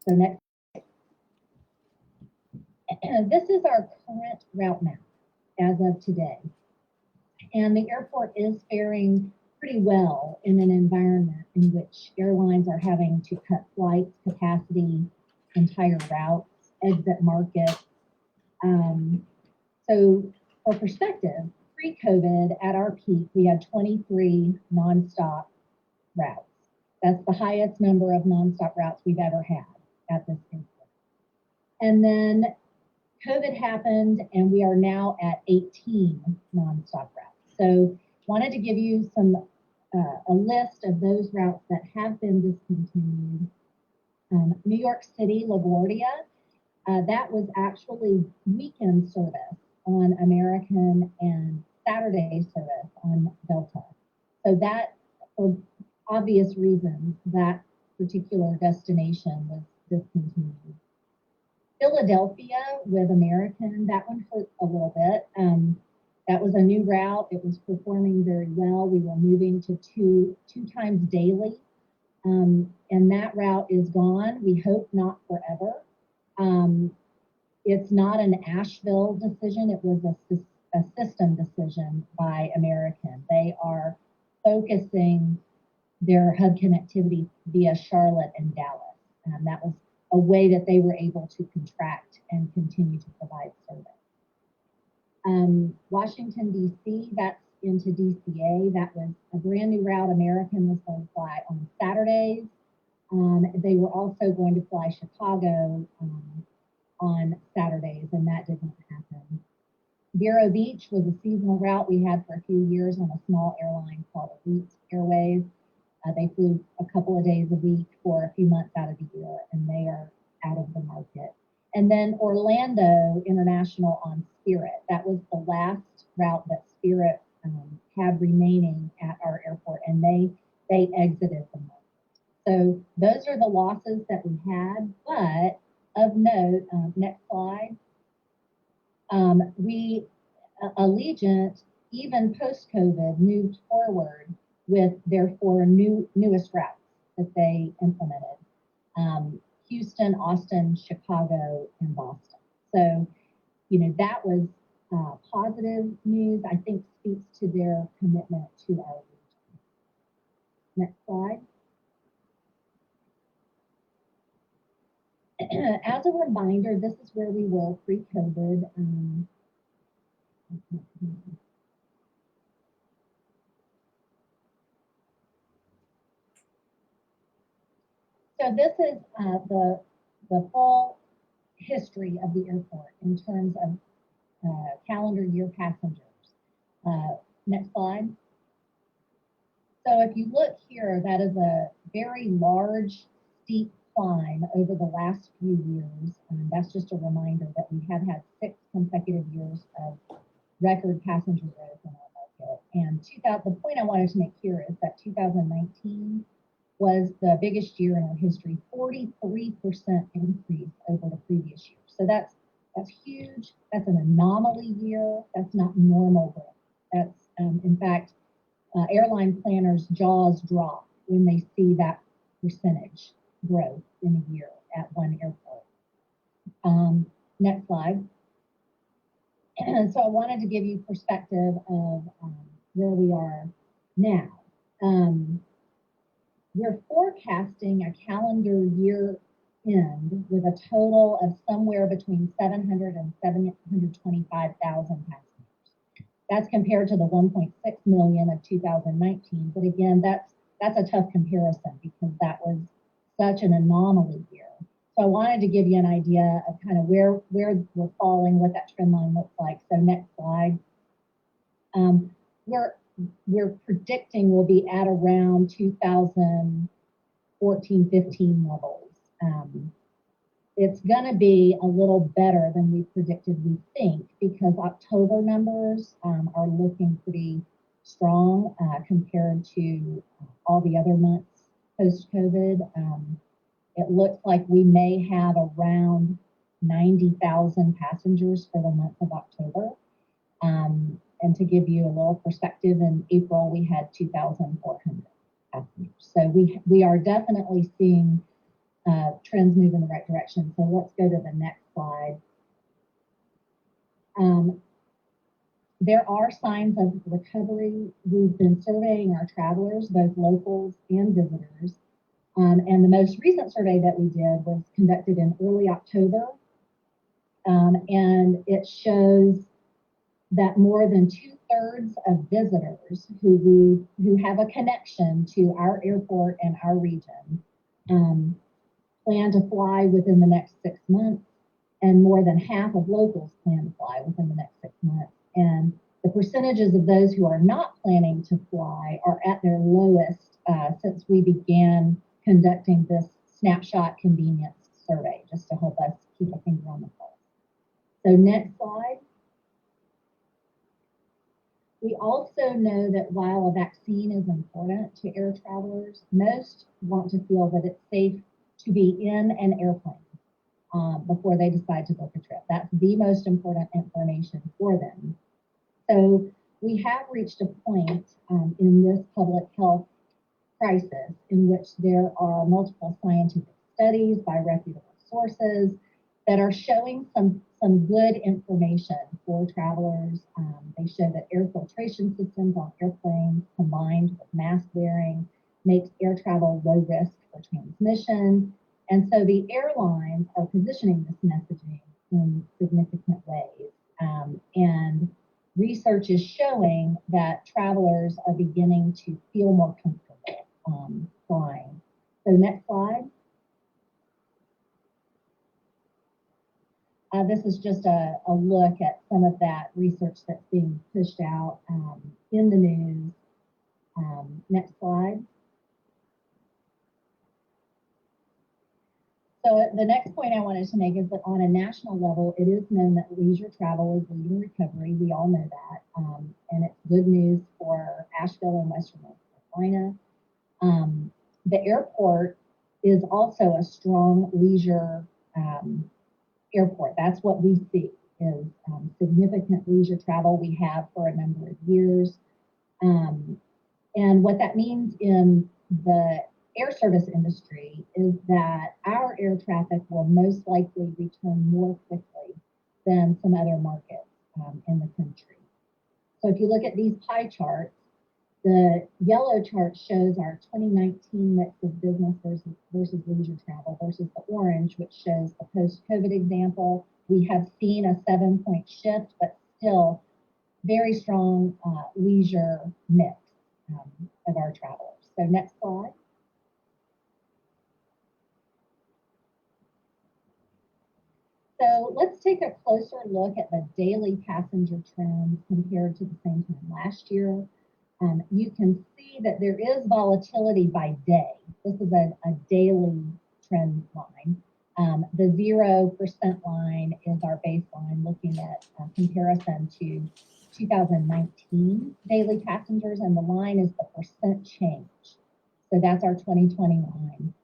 So next, this is our current route map as of today. And the airport is faring pretty well in an environment in which airlines are having to cut flights, capacity, entire routes, exit markets. So for perspective, pre-COVID at our peak, we had 23 nonstop routes. That's the highest number of nonstop routes we've ever had at this airport. And then COVID happened and we are now at 18 nonstop routes. So wanted to give you a list of those routes that have been discontinued. New York City, LaGuardia, that was actually weekend service on American and Saturday service on Delta. So that, for obvious reasons, that particular destination was discontinued. Philadelphia with American, that one hurt a little bit. That was a new route. It was performing very well. We were moving to two times daily. And that route is gone. We hope not forever. It's not an Asheville decision. It was a system decision by American. They are focusing their hub connectivity via Charlotte and Dallas. That was a way that they were able to contract and continue to provide service. Washington, D.C., that's into DCA. That was a brand new route. American was going to fly on Saturdays. They were also going to fly Chicago on Saturdays, and that did not happen. Vero Beach was a seasonal route we had for a few years on a small airline called Elite Airways. They flew a couple of days a week for a few months out of the year, and they are out of the market. And then Orlando International on Spirit. That was the last route that Spirit had remaining at our airport, and they exited the market. So those are the losses that we had. But of note, next slide, Allegiant, even post-COVID, moved forward with their four newest routes that they implemented. Houston, Austin, Chicago, and Boston. So, that was positive news, I think speaks to their commitment to our region. Next slide. As a reminder, this is where we were pre-COVID. So this is the full history of the airport in terms of calendar year passengers. Next slide. So if you look here, that is a very large, steep climb over the last few years. That's just a reminder that we have had 6 consecutive years of record passenger growth in our market. And the point I wanted to make here is that 2019 was the biggest year in our history, 43% increase over the previous year. So that's huge. That's an anomaly year. That's not normal growth. That's, in fact, airline planners' jaws drop when they see that percentage growth in a year at one airport. Next slide. So I wanted to give you perspective of where we are now. We're forecasting a calendar year end with a total of somewhere between 700 and 725,000 passengers. That's compared to the 1.6 million of 2019. But again, that's a tough comparison because that was such an anomaly year. So I wanted to give you an idea of kind of where we're falling, what that trend line looks like. So next slide. We're predicting we'll be at around 2014-15 levels. It's going to be a little better than we predicted, we think, because October numbers are looking pretty strong compared to all the other months post-COVID. It looks like we may have around 90,000 passengers for the month of October. And to give you a little perspective, in April we had 2,400 passengers. So we are definitely seeing trends move in the right direction. So let's go to the next slide. There are signs of recovery. We've been surveying our travelers, both locals and visitors. And the most recent survey that we did was conducted in early October. And it shows that more than 2/3 of visitors who have a connection to our airport and our region plan to fly within the next 6 months, and more than half of locals plan to fly within the next 6 months. And the percentages of those who are not planning to fly are at their lowest since we began conducting this snapshot convenience survey, just to help us keep a finger on the pulse. So next slide. We also know that while a vaccine is important to air travelers, most want to feel that it's safe to be in an airplane before they decide to book a trip. That's the most important information for them. So we have reached a point in this public health crisis in which there are multiple scientific studies by reputable sources that are showing some good information for travelers. They show that air filtration systems on airplanes combined with mask wearing makes air travel low risk for transmission. And so the airlines are positioning this messaging in significant ways. And research is showing that travelers are beginning to feel more comfortable flying. So next slide. This is just a look at some of that research that's being pushed out in the news. Next slide. So the next point I wanted to make is that on a national level, it is known that leisure travel is leading recovery. We all know that. And it's good news for Asheville and Western North Carolina. The airport is also a strong leisure airport. That's what we see is significant leisure travel we have for a number of years. And what that means in the air service industry is that our air traffic will most likely return more quickly than some other markets in the country. So if you look at these pie charts, the yellow chart shows our 2019 mix of business versus leisure travel versus the orange, which shows the post-COVID example. We have seen a 7-point shift, but still very strong leisure mix of our travelers. So next slide. So let's take a closer look at the daily passenger trends compared to the same time last year. You can see that there is volatility by day. This is a daily trend line. The 0% line is our baseline, looking at comparison to 2019 daily passengers, and the line is the percent change. So that's our 2020 line.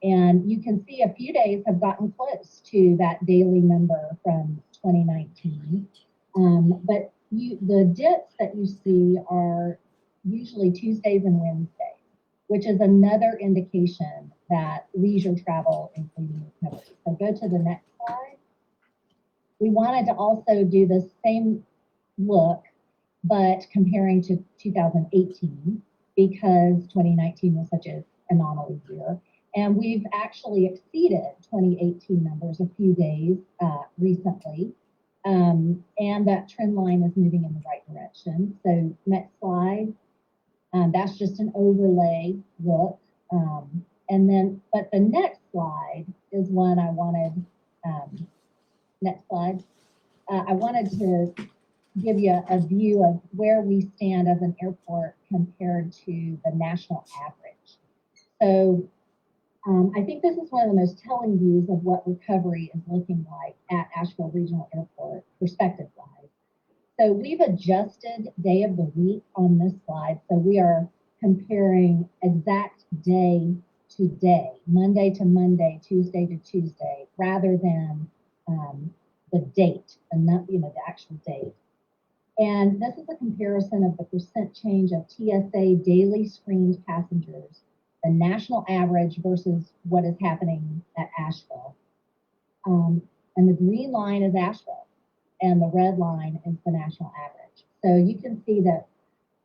And you can see a few days have gotten close to that daily number from 2019. But the dips that you see are usually Tuesdays and Wednesdays, which is another indication that leisure travel is leading recovery. So go to the next slide. We wanted to also do the same look, but comparing to 2018, because 2019 was such an anomaly year. And we've actually exceeded 2018 numbers a few days recently. And that trend line is moving in the right direction. So next slide. That's just an overlay look. But the next slide is one I wanted, next slide. I wanted to give you a view of where we stand as an airport compared to the national average. So I think this is one of the most telling views of what recovery is looking like at Asheville Regional Airport, perspective-wise. So we've adjusted day of the week on this slide. So we are comparing exact day to day, Monday to Monday, Tuesday to Tuesday, rather than the date, and not, the actual date. And this is a comparison of the percent change of TSA daily screened passengers the national average versus what is happening at Asheville. And the green line is Asheville, and the red line is the national average. So you can see that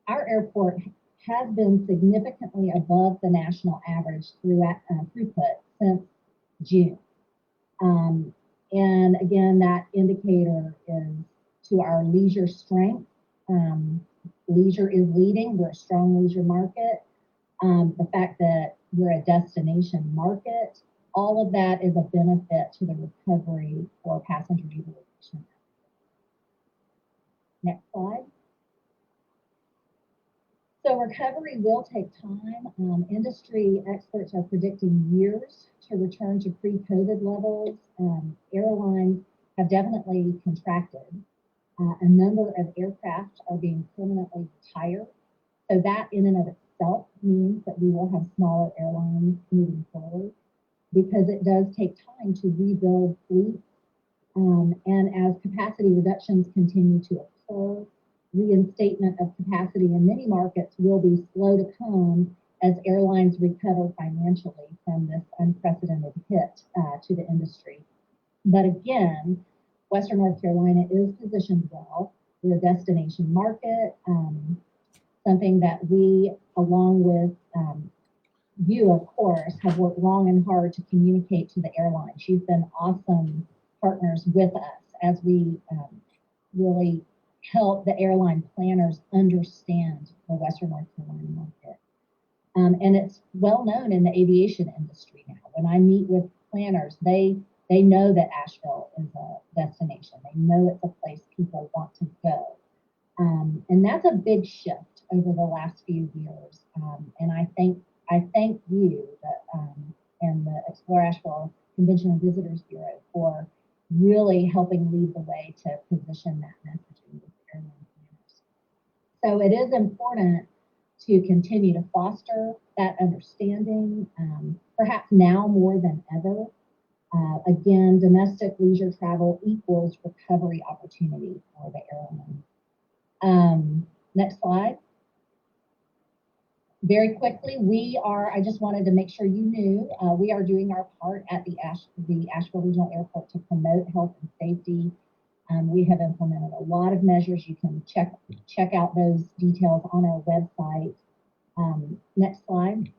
our airport has been significantly above the national average throughput since June. And again, that indicator is to our leisure strength. Leisure is leading. We're a strong leisure market. The fact that we're a destination market, all of that is a benefit to the recovery for passenger utilization. Next slide. So recovery will take time. Industry experts are predicting years to return to pre-COVID levels. Airlines have definitely contracted. A number of aircraft are being permanently retired. So that in and of itself means that we will have smaller airlines moving forward, because it does take time to rebuild fleets. And as capacity reductions continue to occur, reinstatement of capacity in many markets will be slow to come as airlines recover financially from this unprecedented hit to the industry. But again, Western North Carolina is positioned well. We're a destination market, something that we, along with you, of course, have worked long and hard to communicate to the airlines. You've been awesome partners with us as we really help the airline planners understand the Western North Carolina market. And it's well known in the aviation industry now. When I meet with planners, they know that Asheville is a destination. They know it's a place people want to go. And that's a big shift over the last few years. And I thank you and the Explore Asheville Convention and Visitors Bureau for really helping lead the way to position that messaging with airline planners. So it is important to continue to foster that understanding, perhaps now more than ever. Again, domestic leisure travel equals recovery opportunity for the airline. Next slide. Very quickly, I just wanted to make sure you knew, we are doing our part at the Asheville Regional Airport to promote health and safety. We have implemented a lot of measures. You can check out those details on our website. Next slide.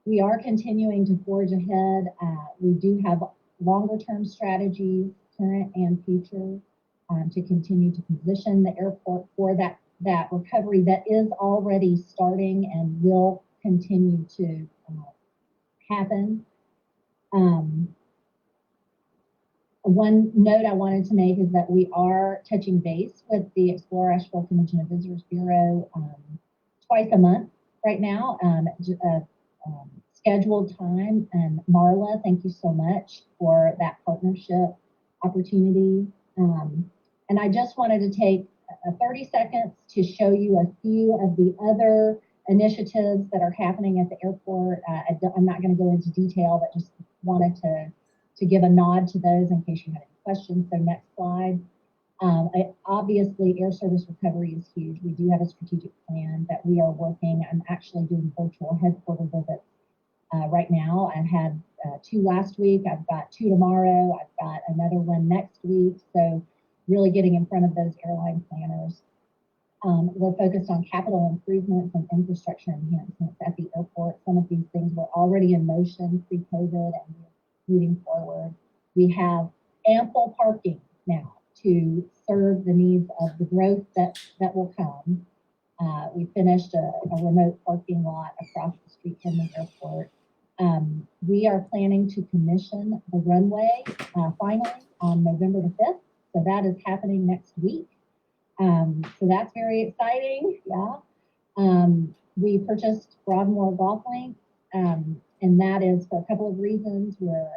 We are continuing to forge ahead. We do have longer term strategies, current and future, to continue to position the airport for that recovery that is already starting and will continue to happen. One note I wanted to make is that we are touching base with the Explore Asheville Convention and Visitors Bureau twice a month right now, scheduled time. And Marla, thank you so much for that partnership opportunity. And I just wanted to take 30 seconds to show you a few of the other initiatives that are happening at the airport. I'm not going to go into detail, but just wanted to give a nod to those in case you had any questions. So next slide. Obviously, air service recovery is huge. We do have a strategic plan that we are working. I'm actually doing virtual headquarter visits right now. I've had 2 last week. I've got 2 tomorrow. I've got another one next week. So really getting in front of those airline planners. We're focused on capital improvements and infrastructure enhancements at the airport. Some of these things were already in motion pre-COVID, and we're moving forward. We have ample parking now to serve the needs of the growth that will come. We finished a remote parking lot across the street from the airport. We are planning to commission the runway finally on November the 5th. So that is happening next week. So that's very exciting. Yeah. We purchased Broadmoor Golf Links, and that is for a couple of reasons. Where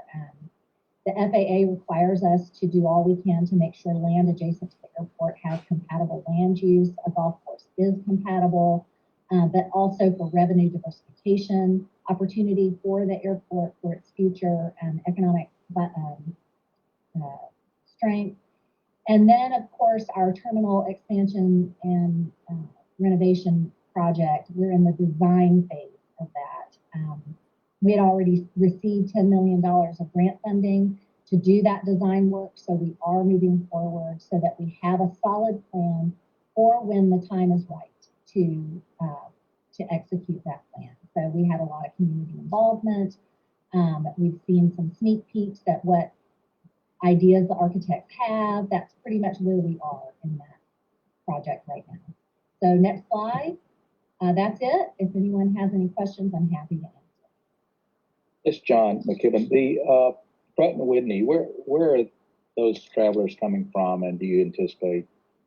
the FAA requires us to do all we can to make sure land adjacent to the airport has compatible land use. A golf course is compatible, but also for revenue diversification, opportunity for the airport for its future economic strength. And then, of course, our terminal expansion and renovation project, we're in the design phase of that. We had already received $10 million of grant funding to do that design work, so we are moving forward so that we have a solid plan for when the time is right to execute that plan. So we had a lot of community involvement. We've seen some sneak peeks at what ideas the architects have. That's pretty much where we are in that project right now. So next slide. That's it. If anyone has any questions, I'm happy to answer. This John McKibben, the Pratt & Whitney, where are those travelers coming from, and do you anticipate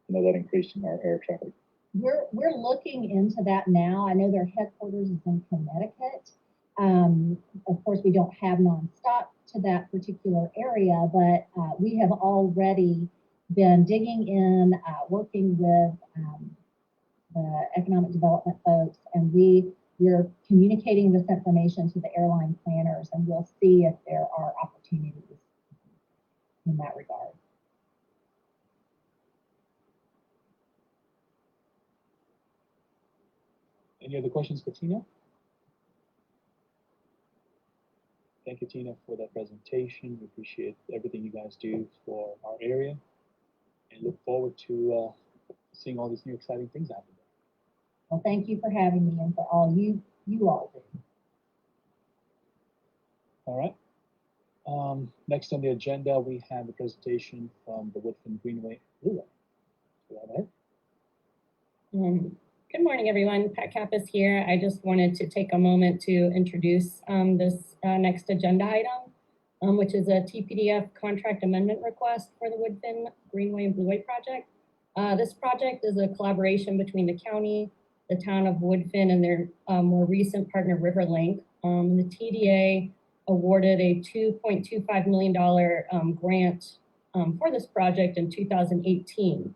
that increasing our air traffic? We're looking into that now. I know their headquarters is in Connecticut. Of course, we don't have nonstop to that particular area, but we have already been digging in, working with the economic development folks, and we're communicating this information to the airline planners, and we'll see if there are opportunities in that regard. Any other questions for Tina? Thank you, Tina, for that presentation. We appreciate everything you guys do for our area, and look forward to seeing all these new exciting things happen. Well, thank you for having me and for all you all do. All right. Next on the agenda, we have a presentation from the Woodfin Greenway Blueway. Go ahead. Good morning, everyone. Pat Kappas here. I just wanted to take a moment to introduce this next agenda item, which is a TPDF contract amendment request for the Woodfin Greenway and Blueway project. This project is a collaboration between the county, the town of Woodfin, and their more recent partner, Riverlink. The TDA awarded a $2.25 million grant for this project in 2018.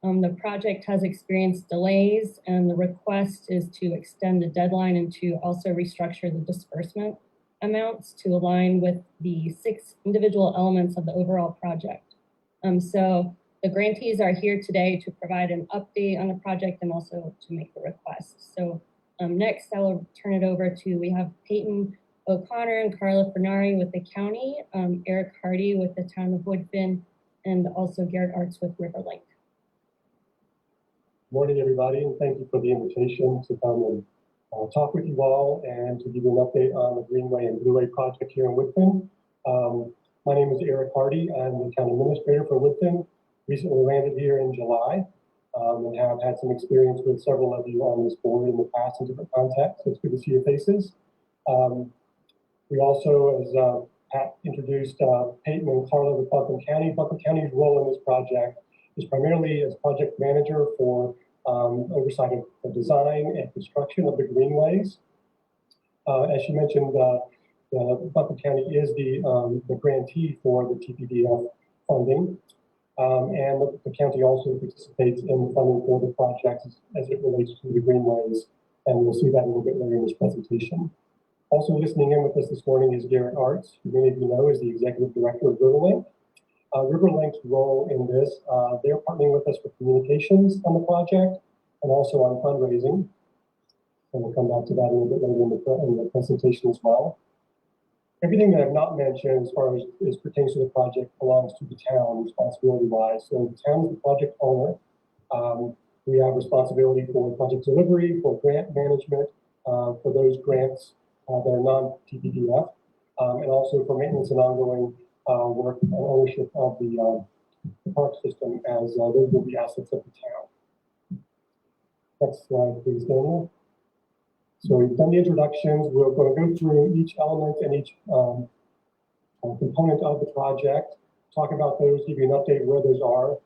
The project has experienced delays, and the request is to extend the deadline and to also restructure the disbursement amounts to align with the 6 individual elements of the overall project. So the grantees are here today to provide an update on the project and also to make the request. So next, I will turn it over to, we have Peyton O'Connor and Carla Fernari with the county, Eric Hardy with the town of Woodfin, and also Garrett Arts with Riverlink. Morning, everybody, and thank you for the invitation to come and talk with you all and to give you an update on the Greenway and Blueway project here in Woodfin. My name is Eric Hardy. I'm the town administrator for Woodfin. Recently landed here in July and have had some experience with several of you on this board in the past in different contexts. So it's good to see your faces. We also, as Pat introduced, Peyton and Carla with Buncombe County. Buncombe County's role in this project is primarily as project manager for oversight of the design and construction of the greenways. As she mentioned, Buncombe County is the grantee for the TPDF funding, and the county also participates in funding for the project as it relates to the greenways, and we'll see that a little bit later in this presentation. Also listening in with us this morning is Garrett Arts, who many of you know is the executive director of Riverlink. Riverlink's role in this, they're partnering with us for communications on the project and also on fundraising. And we'll come back to that a little bit later in the presentation as well. Everything that I've not mentioned as far as pertains to the project belongs to the town responsibility-wise. So the town is the project owner. We have responsibility for project delivery, for grant management, for those grants that are non-TPDF, and also for maintenance and ongoing work and ownership of the park system, as those will be assets of the town. Next slide, please, Daniel. So we've done the introductions. We're going to go through each element and each component of the project, talk about those, give you an update where those are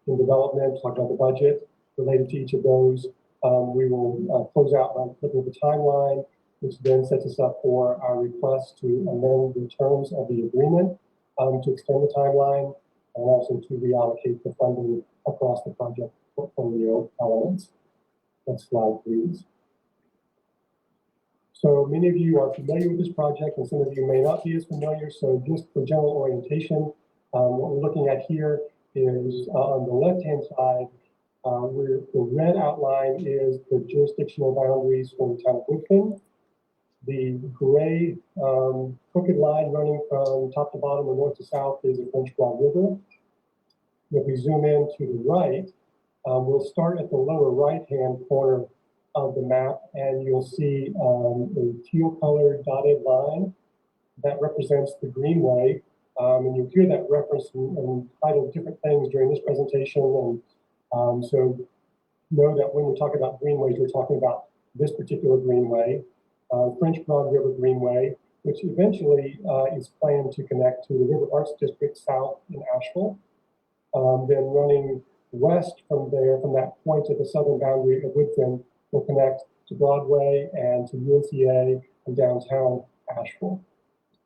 in development, talk about the budget related to each of those. We will close out by looking at the timeline, which then sets us up for our request to amend the terms of the agreement to extend the timeline and also to reallocate the funding across the project portfolio elements. Next slide, please. So many of you are familiar with this project and some of you may not be as familiar. So just for general orientation, what we're looking at here is on the left-hand side Where the red outline is the jurisdictional boundaries for the town of Woodfin. The gray crooked line running from top to bottom or north to south is the French Broad River. If we zoom in to the right, we'll start at the lower right-hand corner of the map, and you'll see a teal-colored dotted line that represents the Greenway. And you'll hear that reference and titled different things during this presentation. And so know that when we're talking about greenways, we're talking about this particular Greenway, French Broad River Greenway, which eventually is planned to connect to the River Arts District south in Asheville. Then running west from there, from that point at the southern boundary of Woodfin, will connect to Broadway and to UNCA and downtown Asheville.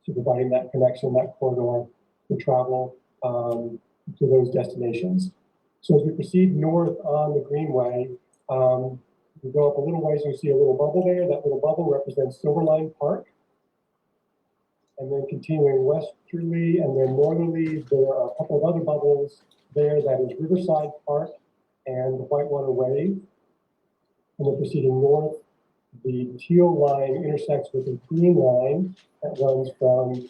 So providing that connection, that corridor to travel to those destinations. So as we proceed north on the Greenway, we go up a little ways and you see a little bubble there. That little bubble represents Silverline Park. And then continuing westerly and then northerly, there are a couple of other bubbles there. That is Riverside Park and the Whitewater Wave. And then proceeding north, the teal line intersects with the green line that runs from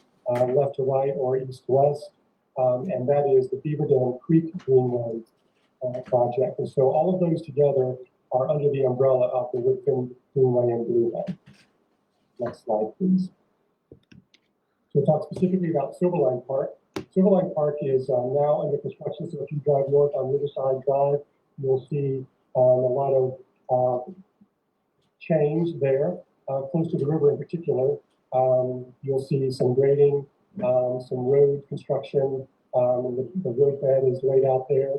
left to right or east to west. And that is the Beaver Dam Creek Greenway project. And so all of those together are under the umbrella of the Woodfin Greenway and Blueway. Next slide, please. So we'll talk specifically about Silverline Park. Silverline Park is now under construction. So if you drive north on Riverside Drive, you'll see a lot of change there, close to the river in particular. You'll see some grading, some road construction, and the road bed is laid out there.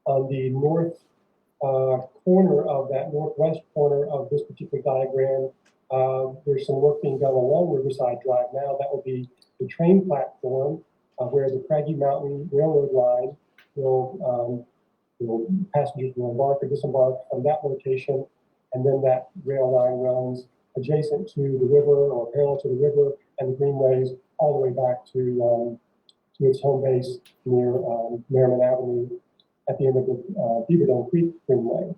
On the north corner of that northwest corner of this particular diagram, there's some work being done along Riverside Drive now. That will be the train platform where the Craggy Mountain Railroad line passengers will embark or disembark from that location. And then that rail line runs adjacent to the river or parallel to the river and the greenways all the way back to its home base near Merriman Avenue at the end of the Beaver Dam Creek Greenway.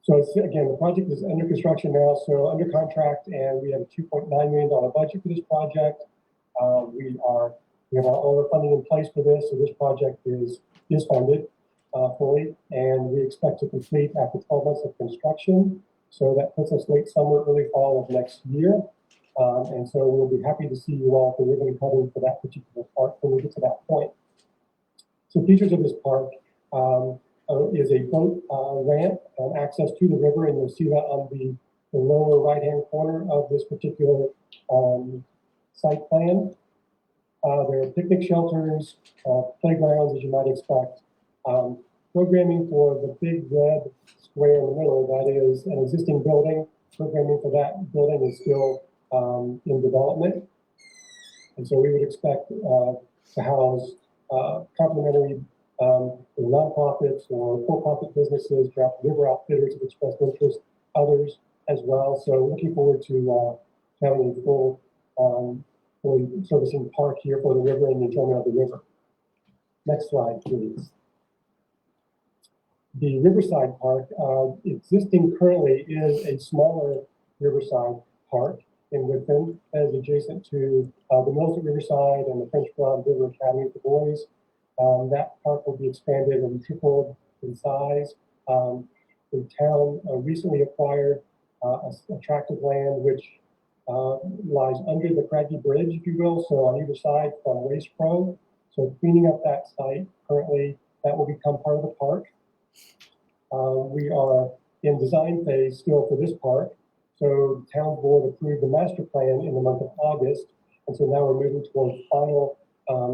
So again, the project is under construction now, so under contract, and we have a $2.9 million budget for this project. We have all our funding in place for this, so this project is funded fully, and we expect to complete after 12 months of construction. So that puts us late summer, early fall of next year. And so we'll be happy to see you all for ribbon cutting for that particular park when we get to that point. So features of this park is a boat ramp and access to the river, and you'll see that on the lower right-hand corner of this particular site plan. There are picnic shelters, playgrounds, as you might expect. Programming for the big red square in the middle, that is an existing building. Programming for that building is still in development. And so we would expect to house complementary nonprofits or for-profit businesses, Draft River Outfitters have expressed interest, others as well. So looking forward to having a full fully servicing park here for the river and the enjoyment of the river. Next slide, please. The Riverside Park, existing currently, is a smaller Riverside Park in Woodfin that is adjacent to the mills at Riverside and the French Broad River Academy for boys. That park will be expanded and tripled in size. The town recently acquired a tract of land which lies under the Craggy Bridge, if you will, so on either side from Waste Pro. So cleaning up that site currently, that will become part of the park. We are in design phase still for this park. So the town board approved the master plan in the month of August. And so now we're moving towards final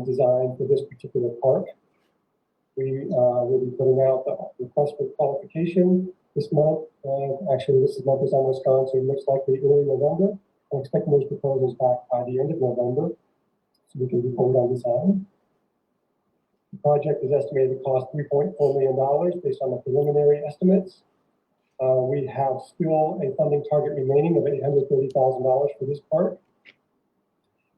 design for this particular park. We will be putting out the request for qualification this month. Actually, this month is almost gone, so it looks likely early November. I'm expecting those proposals back by the end of November so we can report on design. The project is estimated to cost $3.4 million based on the preliminary estimates. We have still a funding target remaining of $830,000 for this park.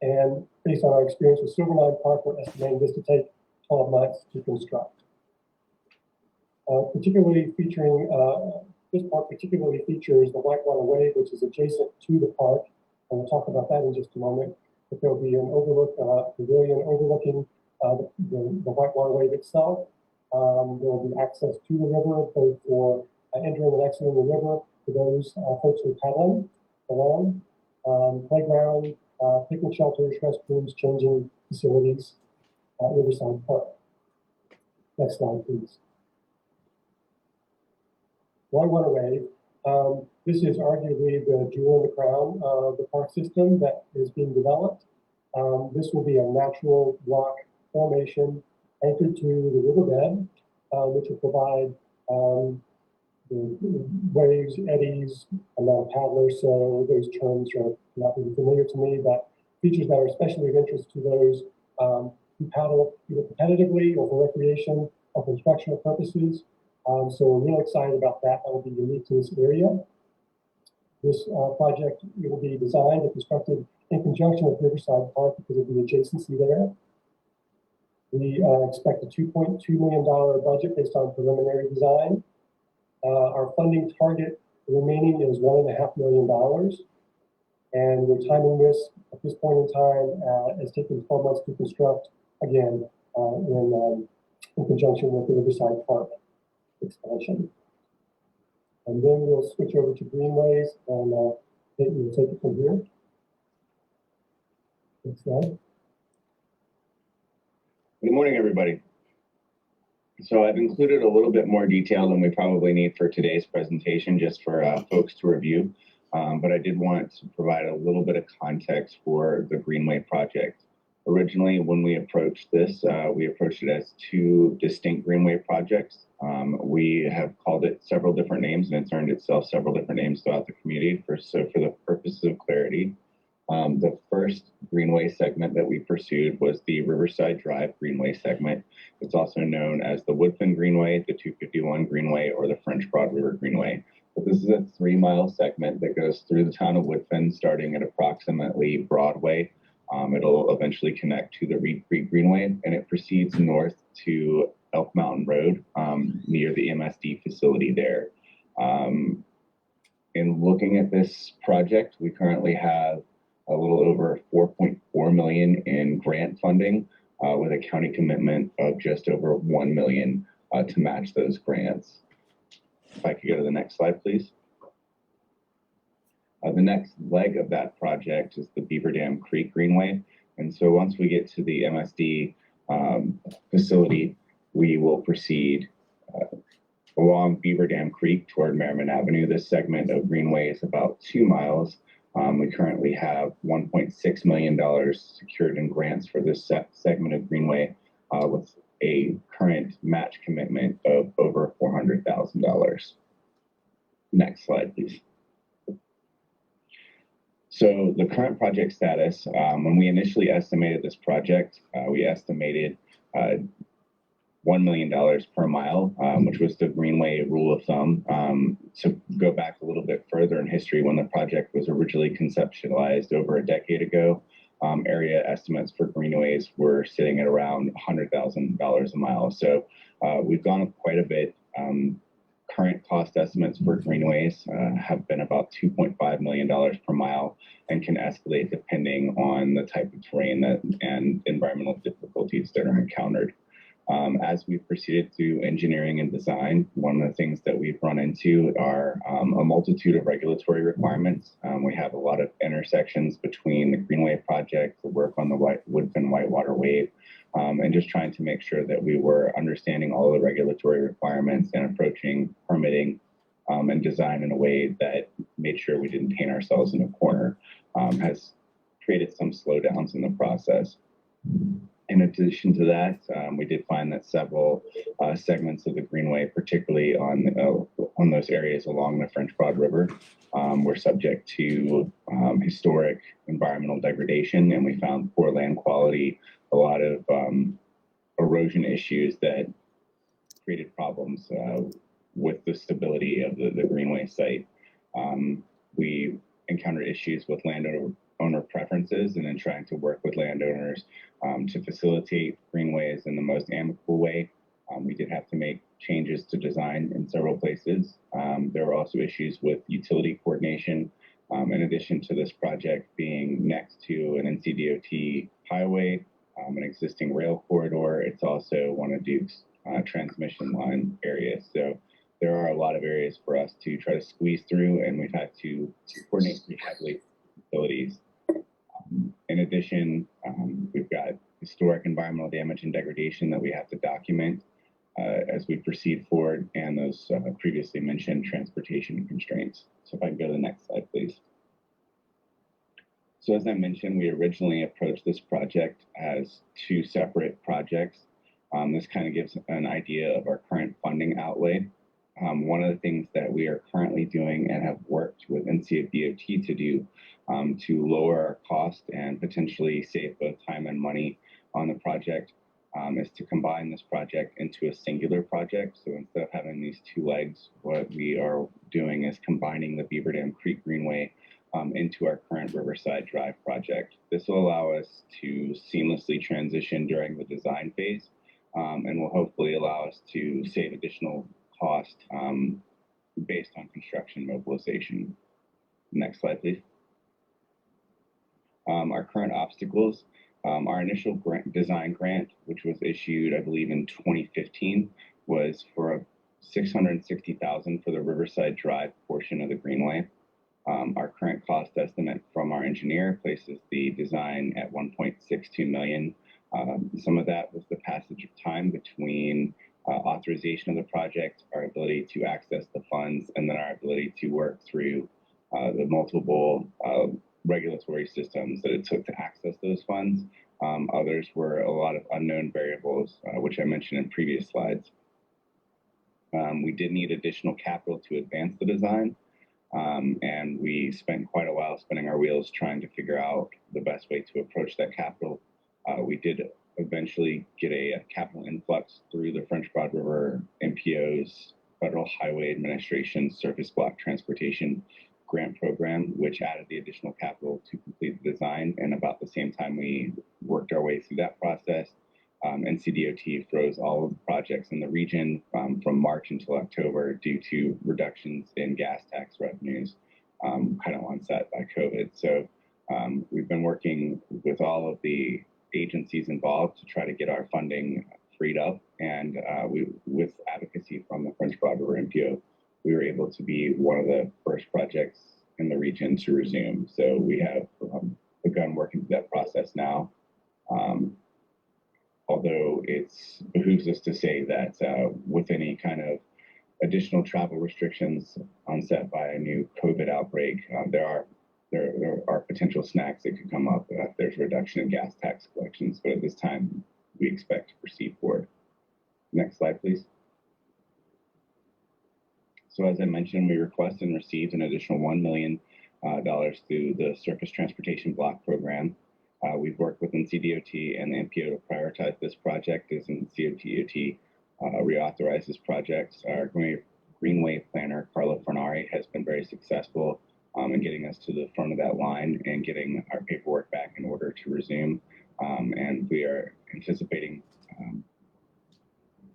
And based on our experience with Silverline Park, we're estimating this to take 12 months to construct. particularly featuring, this park particularly features the Whitewater Way, which is adjacent to the park. And we'll talk about that in just a moment. But there'll be an overlook, pavilion overlooking the Whitewater Wave itself. There will be access to the river, both for entering and exiting the river for those folks who are paddling along. Playground, picnic shelters, restrooms, changing facilities at Riverside Park. Next slide, please. Whitewater Wave. This is arguably the jewel in the crown of the park system that is being developed. This will be a natural rock formation anchored to the riverbed, which will provide the waves, eddies, a lot of paddlers, so those terms are not really familiar to me, but features that are especially of interest to those who paddle either competitively or for recreation or for instructional purposes. So we're really excited about that. That will be unique to this area. This project will be designed and constructed in conjunction with Riverside Park because of the adjacency there. We expect a $2.2 million budget based on preliminary design. Our funding target remaining is $1.5 million. And we're timing this at this point in time as taking 12 months to construct, again, in conjunction with the Riverside Park expansion. And then we'll switch over to greenways and we'll take it from here. Next slide. Good morning, everybody. So I've included a little bit more detail than we probably need for today's presentation, just for folks to review. But I did want to provide a little bit of context for the Greenway project. Originally, when we approached this, we approached it as two distinct Greenway projects. We have called it several different names, and it's earned itself several different names throughout the community. So for the purposes of clarity, the first Greenway segment that we pursued was the Riverside Drive Greenway segment. It's also known as the Woodfin Greenway, the 251 Greenway, or the French Broad River Greenway. But this is a 3-mile segment that goes through the town of Woodfin, starting at approximately Broadway. It'll eventually connect to the Reed Creek Greenway, and it proceeds north to Elk Mountain Road near the MSD facility there. In looking at this project, we currently have a little over $4.4 million in grant funding with a county commitment of just over $1 million to match those grants. If I could go to the next slide, please. The next leg of that project is the Beaver Dam Creek Greenway. And so once we get to the MSD facility, we will proceed along Beaver Dam Creek toward Merriman Avenue. This segment of Greenway is about 2 miles. We currently have $1.6 million secured in grants for this segment of Greenway with a current match commitment of over $400,000. Next slide, please. So the current project status, when we initially estimated this project, we estimated $1 million per mile, which was the Greenway rule of thumb. To go back a little bit further in history, when the project was originally conceptualized over a decade ago, area estimates for greenways were sitting at around $100,000 a mile. So we've gone up quite a bit. Current cost estimates for greenways have been about $2.5 million per mile and can escalate depending on the type of terrain and environmental difficulties that are encountered. As we've proceeded through engineering and design, one of the things that we've run into are a multitude of regulatory requirements. We have a lot of intersections between the Greenway project, the work on the Woodfin Whitewater Wave, and just trying to make sure that we were understanding all of the regulatory requirements and approaching permitting and design in a way that made sure we didn't paint ourselves in a corner, has created some slowdowns in the process. In addition to that, we did find that several segments of the Greenway, particularly on those areas along the French Broad River, were subject to historic environmental degradation, and we found poor land quality, a lot of erosion issues that created problems with the stability of the Greenway site. We encountered issues with landowner preferences, and then trying to work with landowners to facilitate greenways in the most amicable way. We did have to make changes to design in several places. There were also issues with utility coordination. In addition to this project being next to an NCDOT highway, an existing rail corridor, it's also one of Duke's transmission line areas. So there are a lot of areas for us to try to squeeze through, and we've had to coordinate pretty heavily with utilities. In addition, we've got historic environmental damage and degradation that we have to document as we proceed forward, and those previously mentioned transportation constraints. So if I can go to the next slide, please. So as I mentioned, we originally approached this project as two separate projects. This kind of gives an idea of our current funding outlay. One of the things that we are currently doing and have worked with NCDOT to do to lower our cost and potentially save both time and money on the project is to combine this project into a singular project. So instead of having these two legs, what we are doing is combining the Beaver Dam Creek Greenway into our current Riverside Drive project. This will allow us to seamlessly transition during the design phase and will hopefully allow us to save additional cost based on construction mobilization. Next slide, please. Our current obstacles, our initial design grant, which was issued, I believe, in 2015, was for $660,000 for the Riverside Drive portion of the Greenway. Our current cost estimate from our engineer places the design at $1.62 million. Some of that was the passage of time between authorization of the project, our ability to access the funds, and then our ability to work through the multiple regulatory systems that it took to access those funds. Others were a lot of unknown variables, which I mentioned in previous slides. We did need additional capital to advance the design, and we spent quite a while spinning our wheels trying to figure out the best way to approach that capital. We did eventually get a capital influx through the French Broad River MPO's Federal Highway Administration Surface Block Transportation Grant Program, which added the additional capital to complete the design. And about the same time we worked our way through that process, NCDOT froze all of the projects in the region from March until October due to reductions in gas tax revenues, kind of onset by COVID. So we've been working with all of the agencies involved to try to get our funding freed up, and with advocacy from the French Broad River MPO, we were able to be one of the first projects in the region to resume. So we have begun working through that process now. Although it behooves us to say that with any kind of additional travel restrictions onset by a new COVID outbreak, there are potential snacks that could come up if there's a reduction in gas tax collections. But at this time, we expect to proceed forward. Next slide, please. So as I mentioned, we requested and received an additional $1 million through the Surface Transportation Block Program. We've worked with NCDOT and the MPO to prioritize this project as NCDOT reauthorized this project. Our Greenway planner, Carla Fernari, has been very successful in getting us to the front of that line and getting our paperwork back in order to resume. And we are anticipating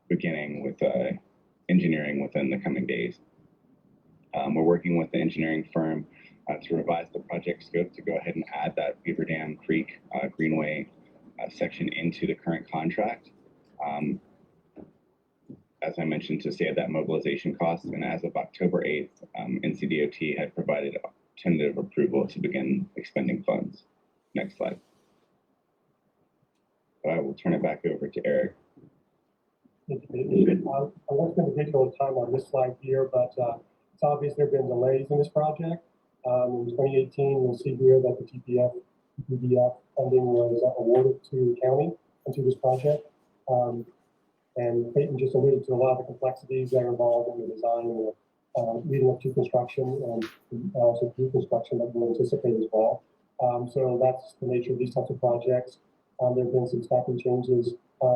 beginning with engineering within the coming days. We're working with the engineering firm to revise the project scope to go ahead and add that Beaver Dam Creek Greenway section into the current contract. As I mentioned, to save that mobilization cost, and as of October 8th, NCDOT had provided tentative approval to begin expending funds. Next slide. I will turn it back over to Eric. Thank you, David. I won't spend additional time on this slide here, but it's obvious there have been delays in this project. In 2018, you'll see here that the BCTDA funding was awarded to the county and to this project. And Peyton just alluded to a lot of the complexities that are involved in the design leading up to construction and also through construction that we'll anticipate as well. So that's the nature of these types of projects. There have been some staffing changes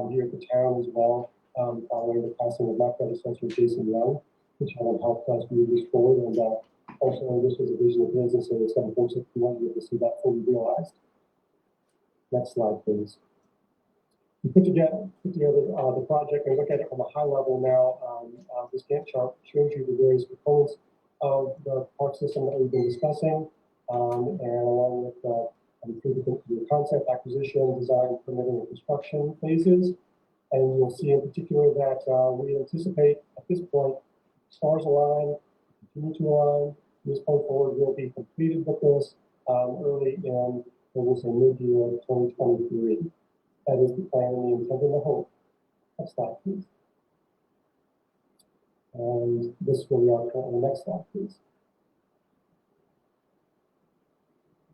here at the town as well, following the passing of my predecessor, Jason Young, which have helped us move this forward. And also, this was a vision of his, and so it's unfortunate we won't be able to see that fully realized. Next slide, please. We put together the project and look at it from a high level now. This Gantt chart shows you the various components of the park system that we've been discussing, and along with the concept, acquisition, design, permitting, and construction phases. And you'll see in particular that we anticipate at this point, stars align, continue to align. From this point forward, we'll be completed with this early in, we'll say mid-year 2023. That is the plan and the intent and the hope. Next slide, please. And this is where we are currently. Next slide, please.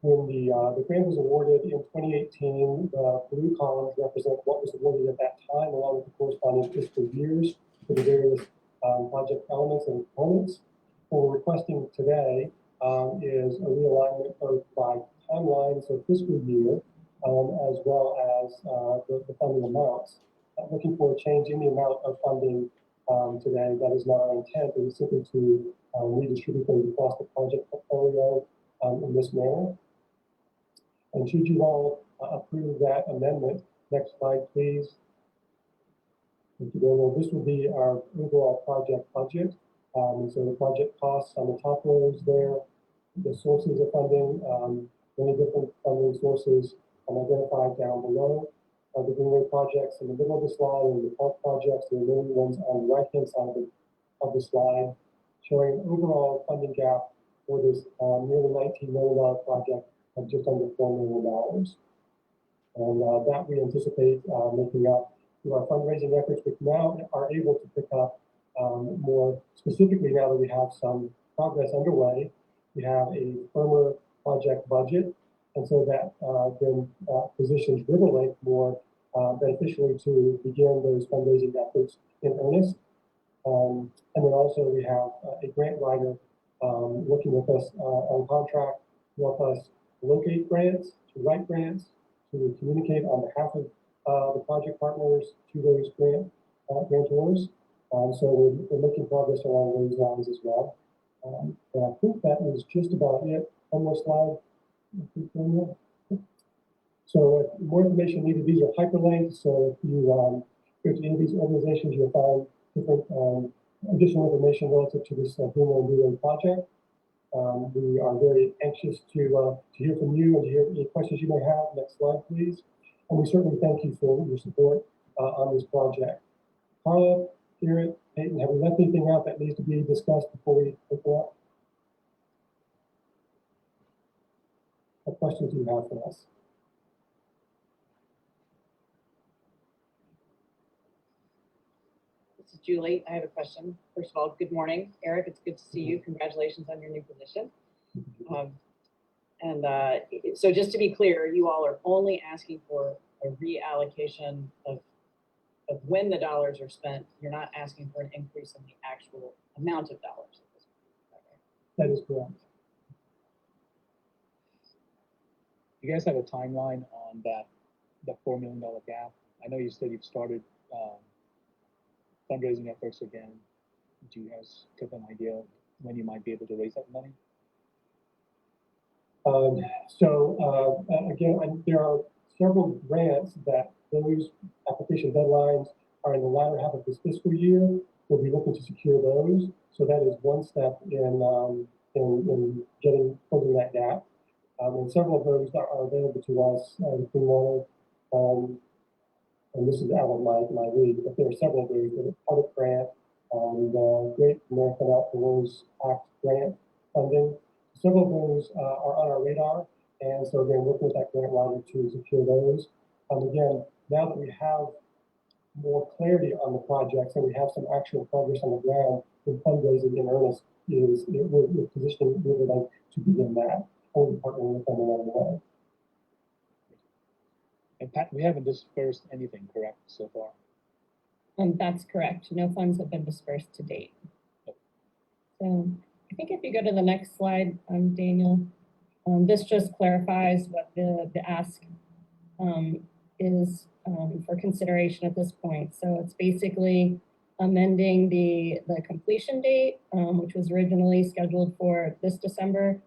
When the grant was awarded in 2018, the blue columns represent what was awarded at that time, along with the corresponding fiscal years for the various project elements and components. What we're requesting today is a realignment both by timeline, so fiscal year, as well as the funding amounts. Looking for a change in the amount of funding today. That is not our intent. It is simply to redistribute those across the project portfolio in this manner. And should you all approve that amendment, next slide, please. Thank you, Daniel. This will be our overall project budget. So the project costs on the top rows there, the sources of funding, many different funding sources identified down below. The Greenway projects in the middle of the slide and the park projects, the remaining ones on the right-hand side of the slide, showing an overall funding gap for this nearly $19 million project of just under $4 million. And that we anticipate making up through our fundraising efforts, which now are able to pick up more specifically now that we have some progress underway. We have a firmer project budget, and so that then positions River Lake more beneficially to begin those fundraising efforts in earnest. And then also we have a grant writer working with us on contract to help us locate grants, to write grants, to communicate on behalf of the project partners to those grantors. So we're making progress along those lines as well. And I think that is just about it. One more slide. So more information needed. These are hyperlinks. So if you go to any of these organizations, you'll find different additional information relative to this Greenway project. We are very anxious to hear from you and to hear any questions you may have. Next slide, please. And we certainly thank you for your support on this project. Carla, Garrett, Peyton, have we left anything out that needs to be discussed before we open up? What questions do you have for us? This is Julie. I have a question. First of all, good morning, Eric. It's good to see you. Congratulations on your new position. So just to be clear, you all are only asking for a reallocation of when the dollars are spent. You're not asking for an increase in the actual amount of dollars at this point. That is correct. You guys have a timeline on the $4 million gap? I know you said you've started fundraising efforts again. Do you guys have an idea of when you might be able to raise that money? Again, there are several grants that those application deadlines are in the latter half of this fiscal year. We'll be looking to secure those. So that is one step in closing that gap. And several of those that are available to us, the Clean Water, and this is out of my league, but there are several of those, the public grant, the Great American Outdoors Act grant funding. Several of those are on our radar, and so again, working with that grant writer to secure those. Again, now that we have more clarity on the projects and we have some actual progress on the ground, the fundraising in earnest we're positioning River Lake to begin that. We'll be partnering with them along the way. And Pat, we haven't dispersed anything, correct, so far? That's correct. No funds have been dispersed to date. So I think if you go to the next slide, Daniel, this just clarifies what the ask is for consideration at this point. So it's basically amending the completion date, which was originally scheduled for this December.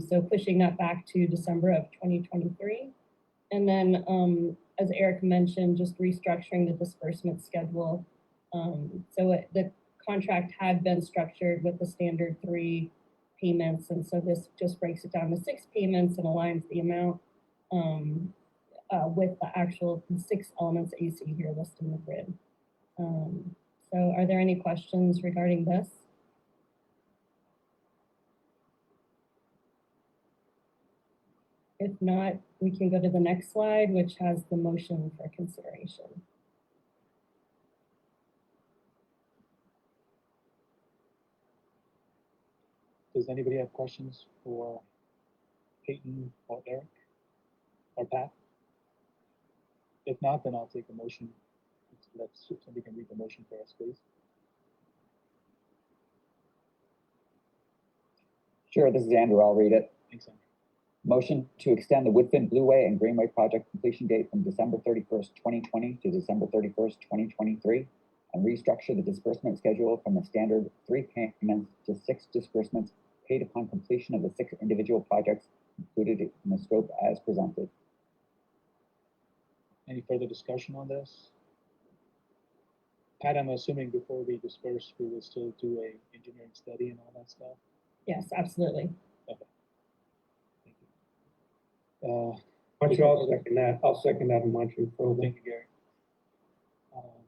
So pushing that back to December of 2023. And then, as Eric mentioned, just restructuring the disbursement schedule. The contract had been structured with the standard 3 payments, and so this just breaks it down to 6 payments and aligns the amount with the actual 6 elements that you see here listed in the grid. So are there any questions regarding this? If not, we can go to the next slide, which has the motion for consideration. Does anybody have questions for Peyton or Eric or Pat? If not, then I'll take a motion. Let's, somebody can read the motion for us, please. Sure, this is Andrew. I'll read it. Thanks, Andrew. Motion to extend the Woodfin Blueway and Greenway project completion date from December 31st, 2020 to December 31st, 2023, and restructure the disbursement schedule from the standard 3 payments to 6 disbursements paid upon completion of the 6 individual projects included in the scope as presented. Any further discussion on this? Pat, I'm assuming before we disperse, we will still do a engineering study and all that stuff? Yes, absolutely. Okay. Thank you. Montreal, second that. I'll second that in Montreal further. Thank you, Gary. All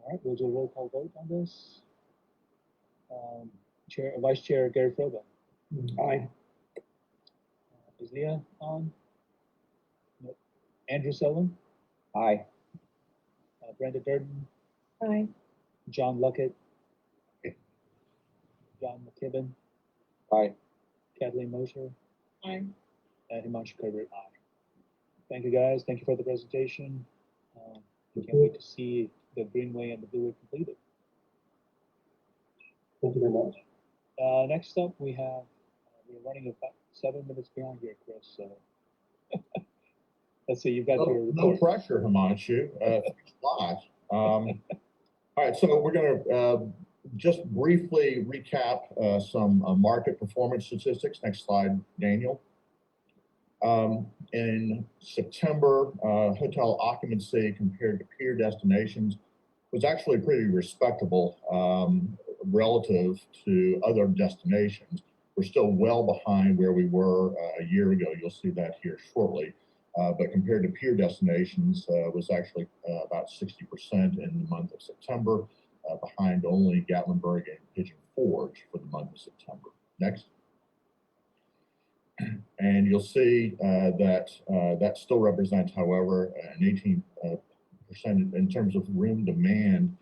right, we'll do a roll call vote on this. Vice Chair Gary Froba. Aye. Is Leah on? Nope. Andrew Sullivan? Aye. Brenda Durden? Aye. John Luckett? John McKibben? Aye. Kathleen Mosher? Aye. And Himanshu Karver, aye. Thank you, guys. Thank you for the presentation. Can't wait to see the Greenway and the Blueway completed. Thank you very much. Next up, we have, we're running about 7 minutes behind here, Chris, so. Let's see, you've got your report. No pressure, Himanshu. Thanks a lot. All right, so we're going to just briefly recap some market performance statistics. Next slide, Daniel. In September, hotel occupancy compared to peer destinations was actually pretty respectable relative to other destinations. We're still well behind where we were a year ago. You'll see that here shortly. But compared to peer destinations, was actually about 60% in the month of September, behind only Gatlinburg and Pigeon Forge for the month of September. Next. And you'll see that still represents, however, an 18% in terms of room demand.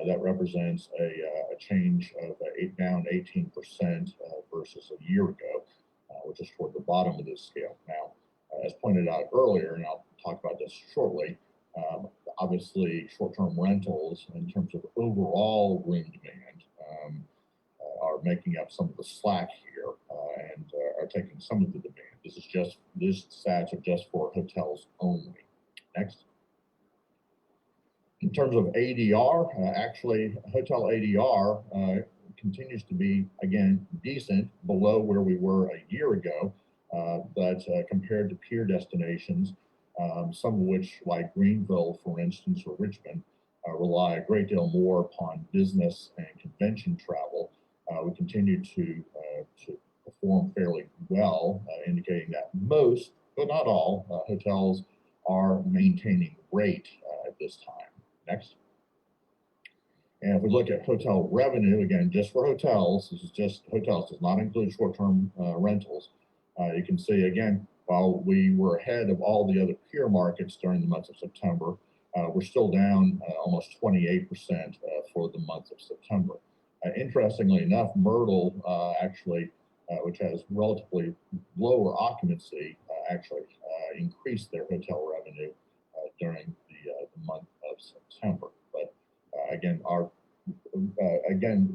That represents a change of down 18% versus a year ago, which is toward the bottom of this scale. Now, as pointed out earlier, and I'll talk about this shortly, obviously short-term rentals in terms of overall room demand are making up some of the slack here and are taking some of the demand. These stats are just for hotels only. Next. In terms of ADR, actually hotel ADR continues to be, again, decent, below where we were a year ago, but compared to peer destinations, some of which, like Greenville, for instance, or Richmond, rely a great deal more upon business and convention travel. We continue to perform fairly well, indicating that most, but not all, hotels are maintaining rate at this time. Next. And if we look at hotel revenue, again, just for hotels, this is just hotels, does not include short-term rentals. You can see, again, while we were ahead of all the other peer markets during the month of September, we're still down almost 28% for the month of September. Interestingly enough, Myrtle actually, which has relatively lower occupancy, actually increased their hotel revenue during the month of September. But again,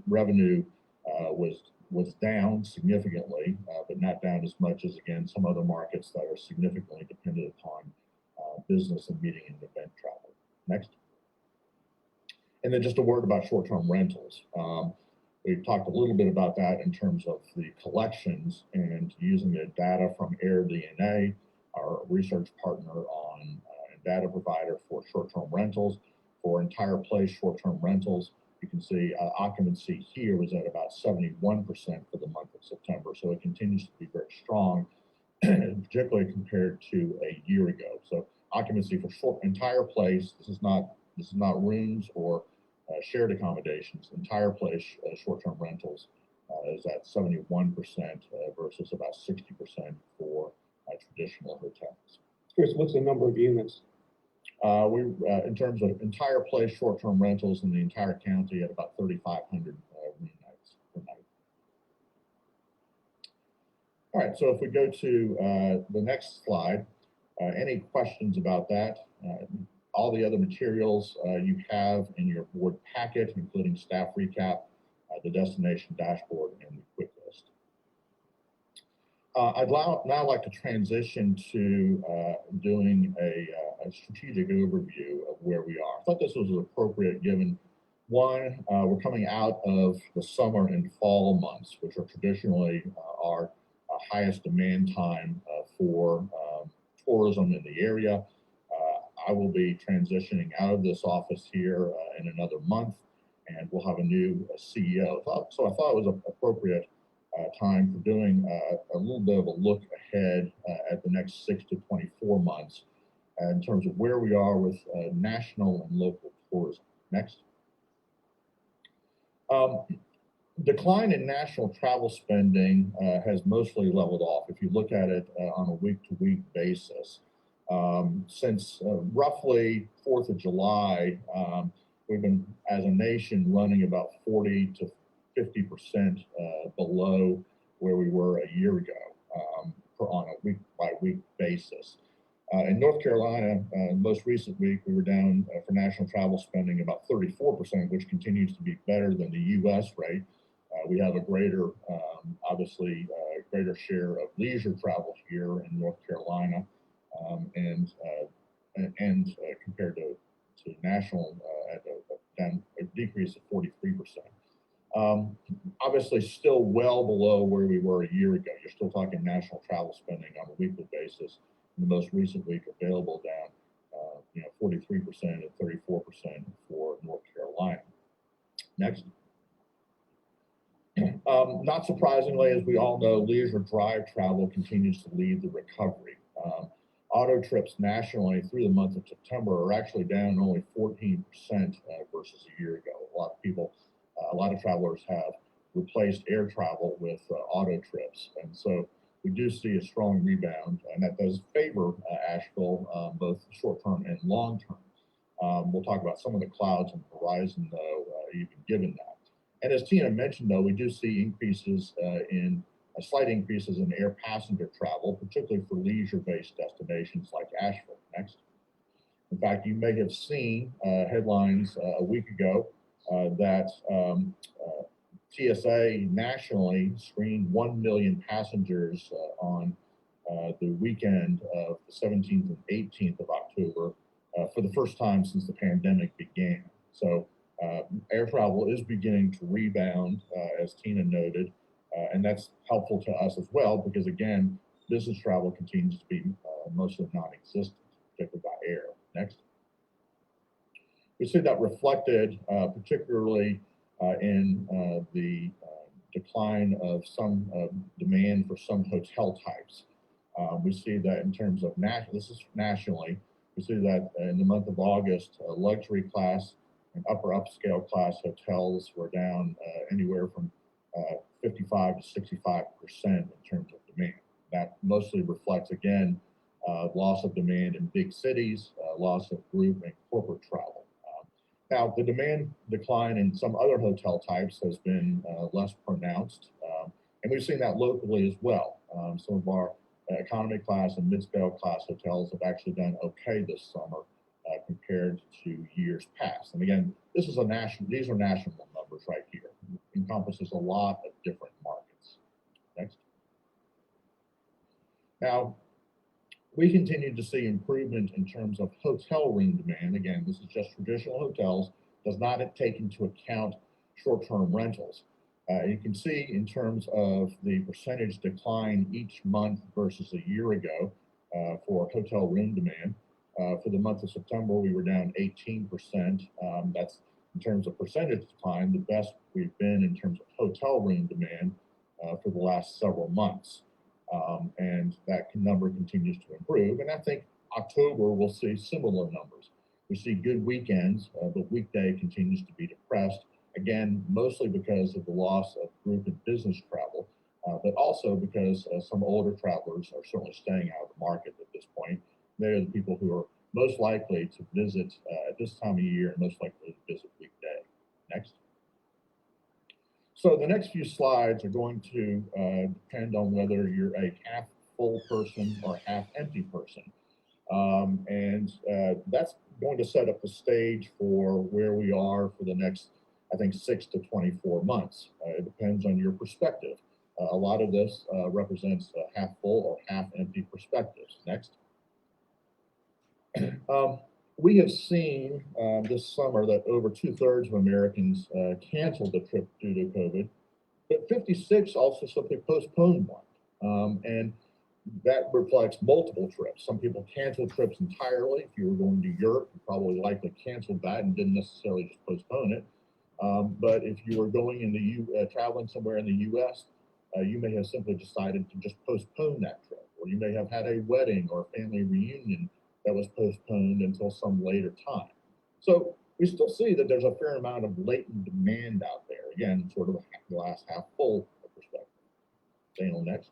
revenue was down significantly, but not down as much as, again, some other markets that are significantly dependent upon business and meeting and event travel. Next. And then just a word about short-term rentals. We've talked a little bit about that in terms of the collections and using the data from AirDNA. our research partner on and data provider for short-term rentals. For entire place short-term rentals, you can see occupancy here was at about 71% for the month of September. So it continues to be very strong, particularly compared to a year ago. So occupancy for entire place, this is not rooms or shared accommodations. Entire place short-term rentals is at 71% versus about 60% for traditional hotels. Chris, what's the number of units? In terms of entire place short-term rentals in the entire county at about 3,500 room nights per night. All right, so if we go to the next slide, any questions about that? All the other materials you have in your board packet, including staff recap, the destination dashboard, and the quick list. I'd now like to transition to doing a strategic overview of where we are. I thought this was appropriate given, one, we're coming out of the summer and fall months, which are traditionally our highest demand time for tourism in the area. I will be transitioning out of this office here in another month, and we'll have a new CEO. So I thought it was an appropriate time for doing a little bit of a look ahead at the next 6 to 24 months in terms of where we are with national and local tourism. Next. Decline in national travel spending has mostly leveled off if you look at it on a week-to-week basis. Since roughly 4th of July, we've been, as a nation, running about 40 to 50% below where we were a year ago on a week-by-week basis. In North Carolina, most recent week, we were down for national travel spending about 34%, which continues to be better than the U.S. rate. We have a greater, obviously, greater share of leisure travel here in North Carolina, and compared to national at a decrease of 43%. Obviously, still well below where we were a year ago. You're still talking national travel spending on a weekly basis. In the most recent week available down, 43% and 34% for North Carolina. Next. Not surprisingly, as we all know, leisure drive travel continues to lead the recovery. Auto trips nationally through the month of September are actually down only 14% versus a year ago. A lot of travelers have replaced air travel with auto trips, and so we do see a strong rebound, and that does favor Asheville, both short-term and long-term. We'll talk about some of the clouds on the horizon, though, even given that. And as Tina mentioned, though, we do see slight increases in air passenger travel, particularly for leisure-based destinations like Asheville. Next. In fact, you may have seen headlines a week ago that TSA nationally screened 1 million passengers on the weekend of the 17th and 18th of October for the first time since the pandemic began. So air travel is beginning to rebound, as Tina noted, and that's helpful to us as well because, again, business travel continues to be mostly non-existent, particularly by air. Next. We see that reflected particularly in the decline of some demand for some hotel types. We see that in terms of this is nationally. We see that in the month of August, luxury class and upper upscale class hotels were down anywhere from 55 to 65% in terms of demand. That mostly reflects, again, loss of demand in big cities, loss of group and corporate travel. Now, the demand decline in some other hotel types has been less pronounced, and we've seen that locally as well. Some of our economy class and mid-scale class hotels have actually done okay this summer compared to years past. And again, these are national numbers right here. It encompasses a lot of different markets. Next. Now, we continue to see improvement in terms of hotel room demand. Again, this is just traditional hotels, does not take into account short-term rentals. You can see in terms of the percentage decline each month versus a year ago, for hotel room demand. For the month of September, we were down 18%. That's in terms of percentage decline, the best we've been in terms of hotel room demand for the last several months. And that number continues to improve. And I think October we'll see similar numbers. We see good weekends, but weekday continues to be depressed. Again, mostly because of the loss of group and business travel, but also because some older travelers are certainly staying out of the market at this point. They're the people who are most likely to visit at this time of year and most likely to visit weekday. Next. So the next few slides are going to depend on whether you're a half full person or half empty person. That's going to set up the stage for where we are for the next, I think, 6 to 24 months. It depends on your perspective. A lot of this represents half full or half empty perspectives. Next. We have seen this summer that over 2/3 of Americans canceled the trip due to COVID, but 56 also simply postponed one. And that reflects multiple trips. Some people canceled trips entirely. If you were going to Europe, you probably likely canceled that and didn't necessarily just postpone it. But if you were going in the traveling somewhere in the U.S., you may have simply decided to just postpone that trip, or you may have had a wedding or a family reunion that was postponed until some later time. So we still see that there's a fair amount of latent demand out there. Again, sort of a glass half full perspective. Daniel, next.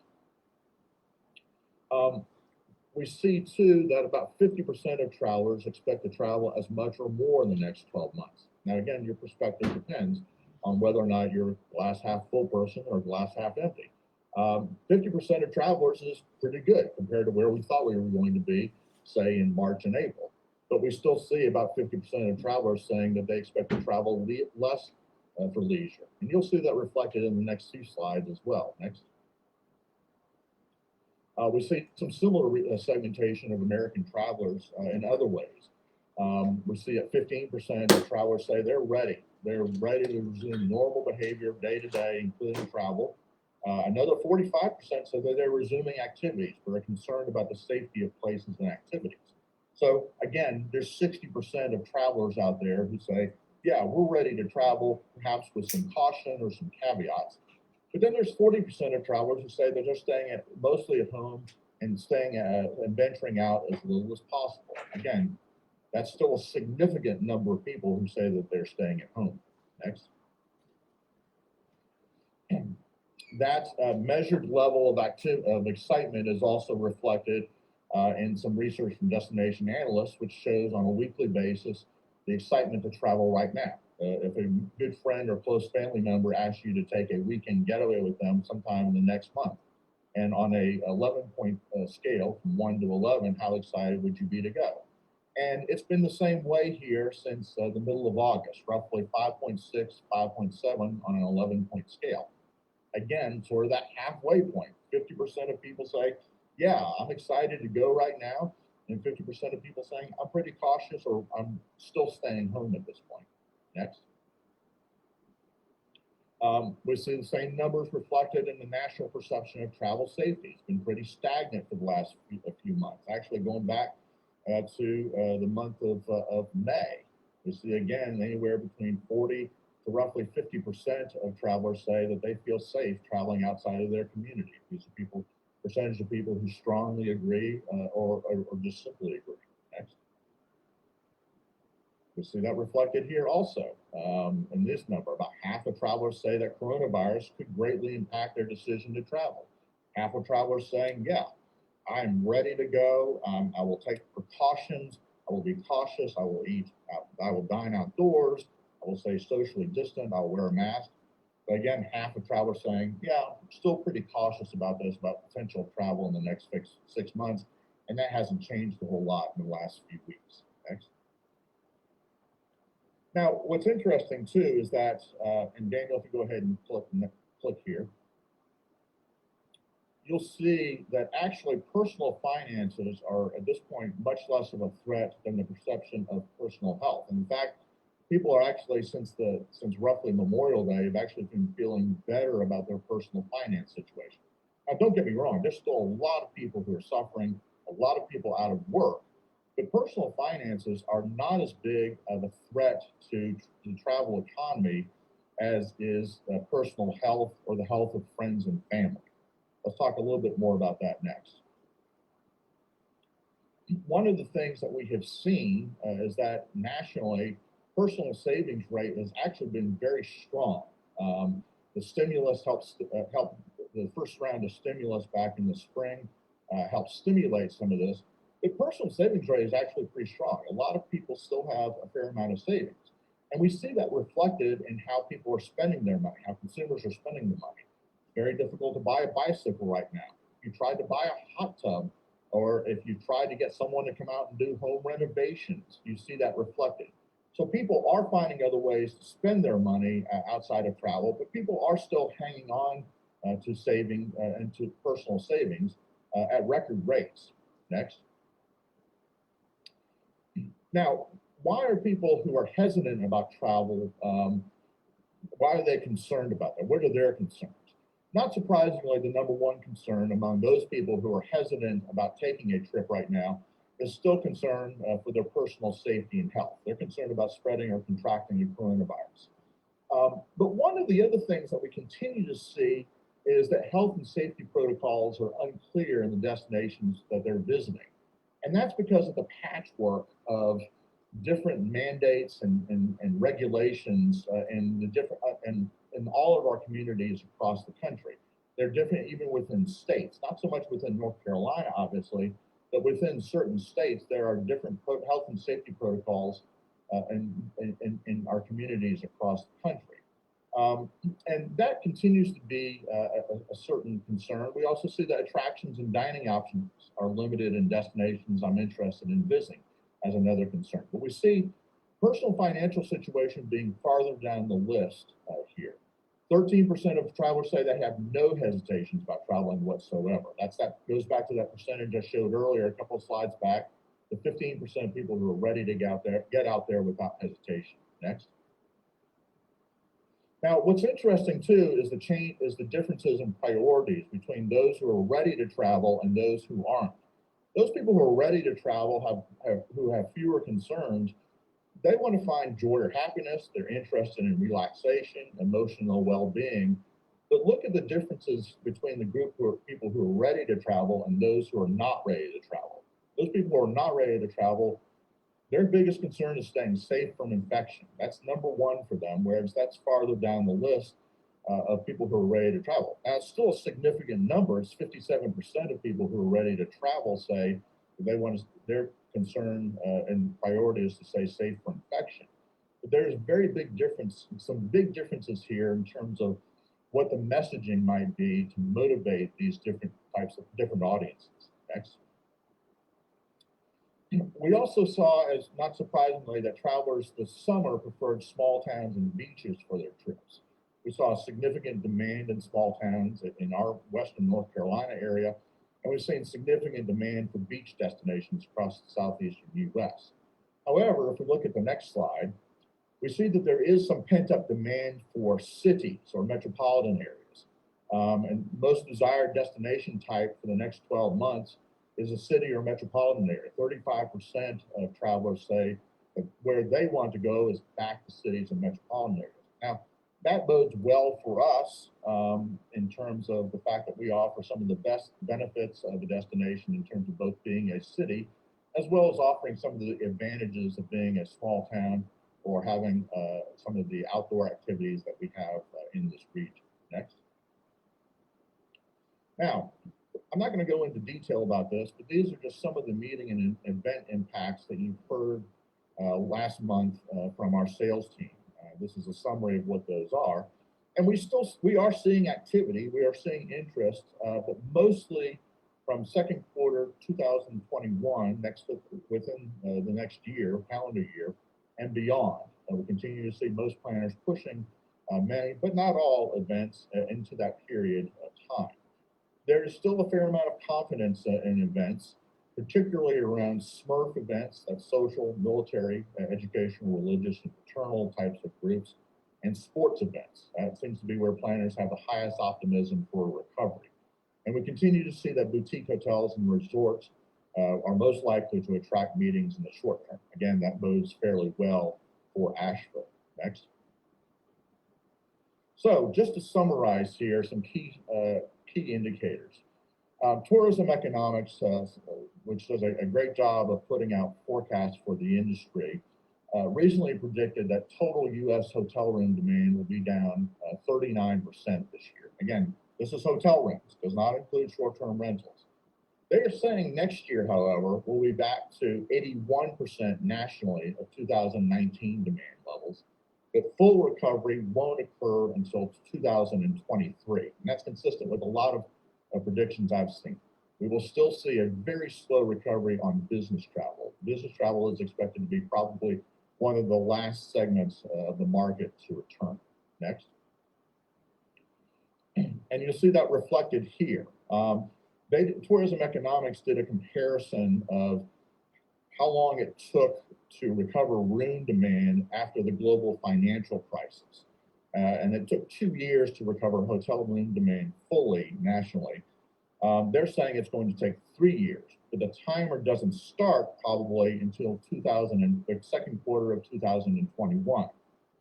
We see too that about 50% of travelers expect to travel as much or more in the next 12 months. Now, again, your perspective depends on whether or not you're a glass half full person or glass half empty. 50% of travelers is pretty good compared to where we thought we were going to be, say in March and April. But we still see about 50% of travelers saying that they expect to travel less for leisure. And you'll see that reflected in the next few slides as well. Next. We see some similar segmentation of American travelers in other ways. We see that 15% of travelers say they're ready. They're ready to resume normal behavior day to day, including travel. Another 45% say that they're resuming activities, but are concerned about the safety of places and activities. So again, there's 60% of travelers out there who say, yeah, we're ready to travel, perhaps with some caution or some caveats. But then there's 40% of travelers who say that they're staying mostly at home and staying and venturing out as little as possible. Again, that's still a significant number of people who say that they're staying at home. Next. That measured level of excitement is also reflected in some research from destination analysts, which shows on a weekly basis the excitement to travel right now. If a good friend or close family member asks you to take a weekend getaway with them sometime in the next month, and on a 11-point scale from 1 to 11, how excited would you be to go? And it's been the same way here since the middle of August, roughly 5.6, 5.7 on an 11-point scale. Again, sort of that halfway point. 50% of people say, yeah, I'm excited to go right now. And 50% of people saying, I'm pretty cautious or I'm still staying home at this point. Next. We see the same numbers reflected in the national perception of travel safety. It's been pretty stagnant for the last few months. Actually, going back to the month of May, we see again anywhere between 40 to roughly 50% of travelers say that they feel safe traveling outside of their community. These are percentage of people who strongly agree or just simply agree. Next. We see that reflected here also in this number. About half of travelers say that coronavirus could greatly impact their decision to travel. Half of travelers saying, yeah, I'm ready to go. I will take precautions. I will be cautious. I will dine outdoors. I will stay socially distant. I'll wear a mask. But again, half of travelers saying, yeah, I'm still pretty cautious about this, about potential travel in the next 6 months. And that hasn't changed a whole lot in the last few weeks. Next. Now, what's interesting too is that, and Daniel, if you go ahead and click here, you'll see that actually personal finances are at this point much less of a threat than the perception of personal health. And in fact, people are actually, since roughly Memorial Day, have actually been feeling better about their personal finance situation. Now, don't get me wrong, there's still a lot of people who are suffering a lot of people out of work. But personal finances are not as big of a threat to the travel economy as is personal health or the health of friends and family. Let's talk a little bit more about that next. One of the things that we have seen is that nationally, personal savings rate has actually been very strong. The stimulus helped the first round of stimulus back in the spring helped stimulate some of this. The personal savings rate is actually pretty strong. A lot of people still have a fair amount of savings. And we see that reflected in how people are spending their money, how consumers are spending their money. It's very difficult to buy a bicycle right now. If you tried to buy a hot tub, or if you tried to get someone to come out and do home renovations, you see that reflected. So people are finding other ways to spend their money outside of travel, but people are still hanging on to saving and to personal savings at record rates. Next. Now, why are people who are hesitant about travel, why are they concerned about that? What are their concerns? Not surprisingly, the number one concern among those people who are hesitant about taking a trip right now is still concern for their personal safety and health. They're concerned about spreading or contracting the coronavirus. But one of the other things that we continue to see is that health and safety protocols are unclear in the destinations that they're visiting. And that's because of the patchwork of different mandates and regulations in the different in all of our communities across the country. They're different even within states, not so much within North Carolina, obviously, but within certain states, there are different health and safety protocols in our communities across the country. And that continues to be a certain concern. We also see that attractions and dining options are limited in destinations I'm interested in visiting as another concern. But we see personal financial situation being farther down the list here. 13% of travelers say they have no hesitations about traveling whatsoever. That goes back to that percentage I showed earlier, a couple of slides back, the 15% of people who are ready to get out there without hesitation. Next. Now, what's interesting too is the differences in priorities between those who are ready to travel and those who aren't. Those people who are ready to travel who have fewer concerns, they want to find joy or happiness. They're interested in relaxation, emotional well-being. But look at the differences between the group of people who are ready to travel and those who are not ready to travel. Those people who are not ready to travel, their biggest concern is staying safe from infection. That's number one for them, whereas that's farther down the list of people who are ready to travel. Now, it's still a significant number. It's 57% of people who are ready to travel say they want to, their concern and priority is to stay safe from infection. But there's very big difference, some big differences here in terms of what the messaging might be to motivate these different types of different audiences. Next. We also saw, as not surprisingly, that travelers this summer preferred small towns and beaches for their trips. We saw a significant demand in small towns in our Western North Carolina area, and we've seen significant demand for beach destinations across the southeastern U.S. However, if we look at the next slide, we see that there is some pent-up demand for cities or metropolitan areas. And most desired destination type for the next 12 months is a city or metropolitan area. 35% of travelers say that where they want to go is back to cities and metropolitan areas. Now, that bodes well for us in terms of the fact that we offer some of the best benefits of the destination in terms of both being a city, as well as offering some of the advantages of being a small town or having some of the outdoor activities that we have in this region. Next. Now, I'm not going to go into detail about this, but these are just some of the meeting and event impacts that you've heard last month from our sales team. This is a summary of what those are. And we are seeing activity, we are seeing interest, but mostly from second quarter 2021, within the next year, calendar year, and beyond. We continue to see most planners pushing many, but not all events into that period of time. There is still a fair amount of confidence in events, particularly around SMERF events, that's social, military, educational, religious, and fraternal types of groups, and sports events. That seems to be where planners have the highest optimism for recovery. And we continue to see that boutique hotels and resorts are most likely to attract meetings in the short term. Again, that bodes fairly well for Asheville. Next. So just to summarize here, some key indicators. Tourism economics, which does a great job of putting out forecasts for the industry, recently predicted that total U.S. hotel room demand will be down 39% this year. Again, this is hotel rooms, does not include short-term rentals. They are saying next year, however, we'll be back to 81% nationally of 2019 demand levels, but full recovery won't occur until 2023. And that's consistent with a lot of predictions I've seen. We will still see a very slow recovery on business travel. Business travel is expected to be probably one of the last segments of the market to return. Next. And you'll see that reflected here. Tourism economics did a comparison of how long it took to recover room demand after the global financial crisis. And it took 2 years to recover hotel room demand fully nationally. They're saying it's going to take 3 years, but the timer doesn't start probably until the second quarter of 2021,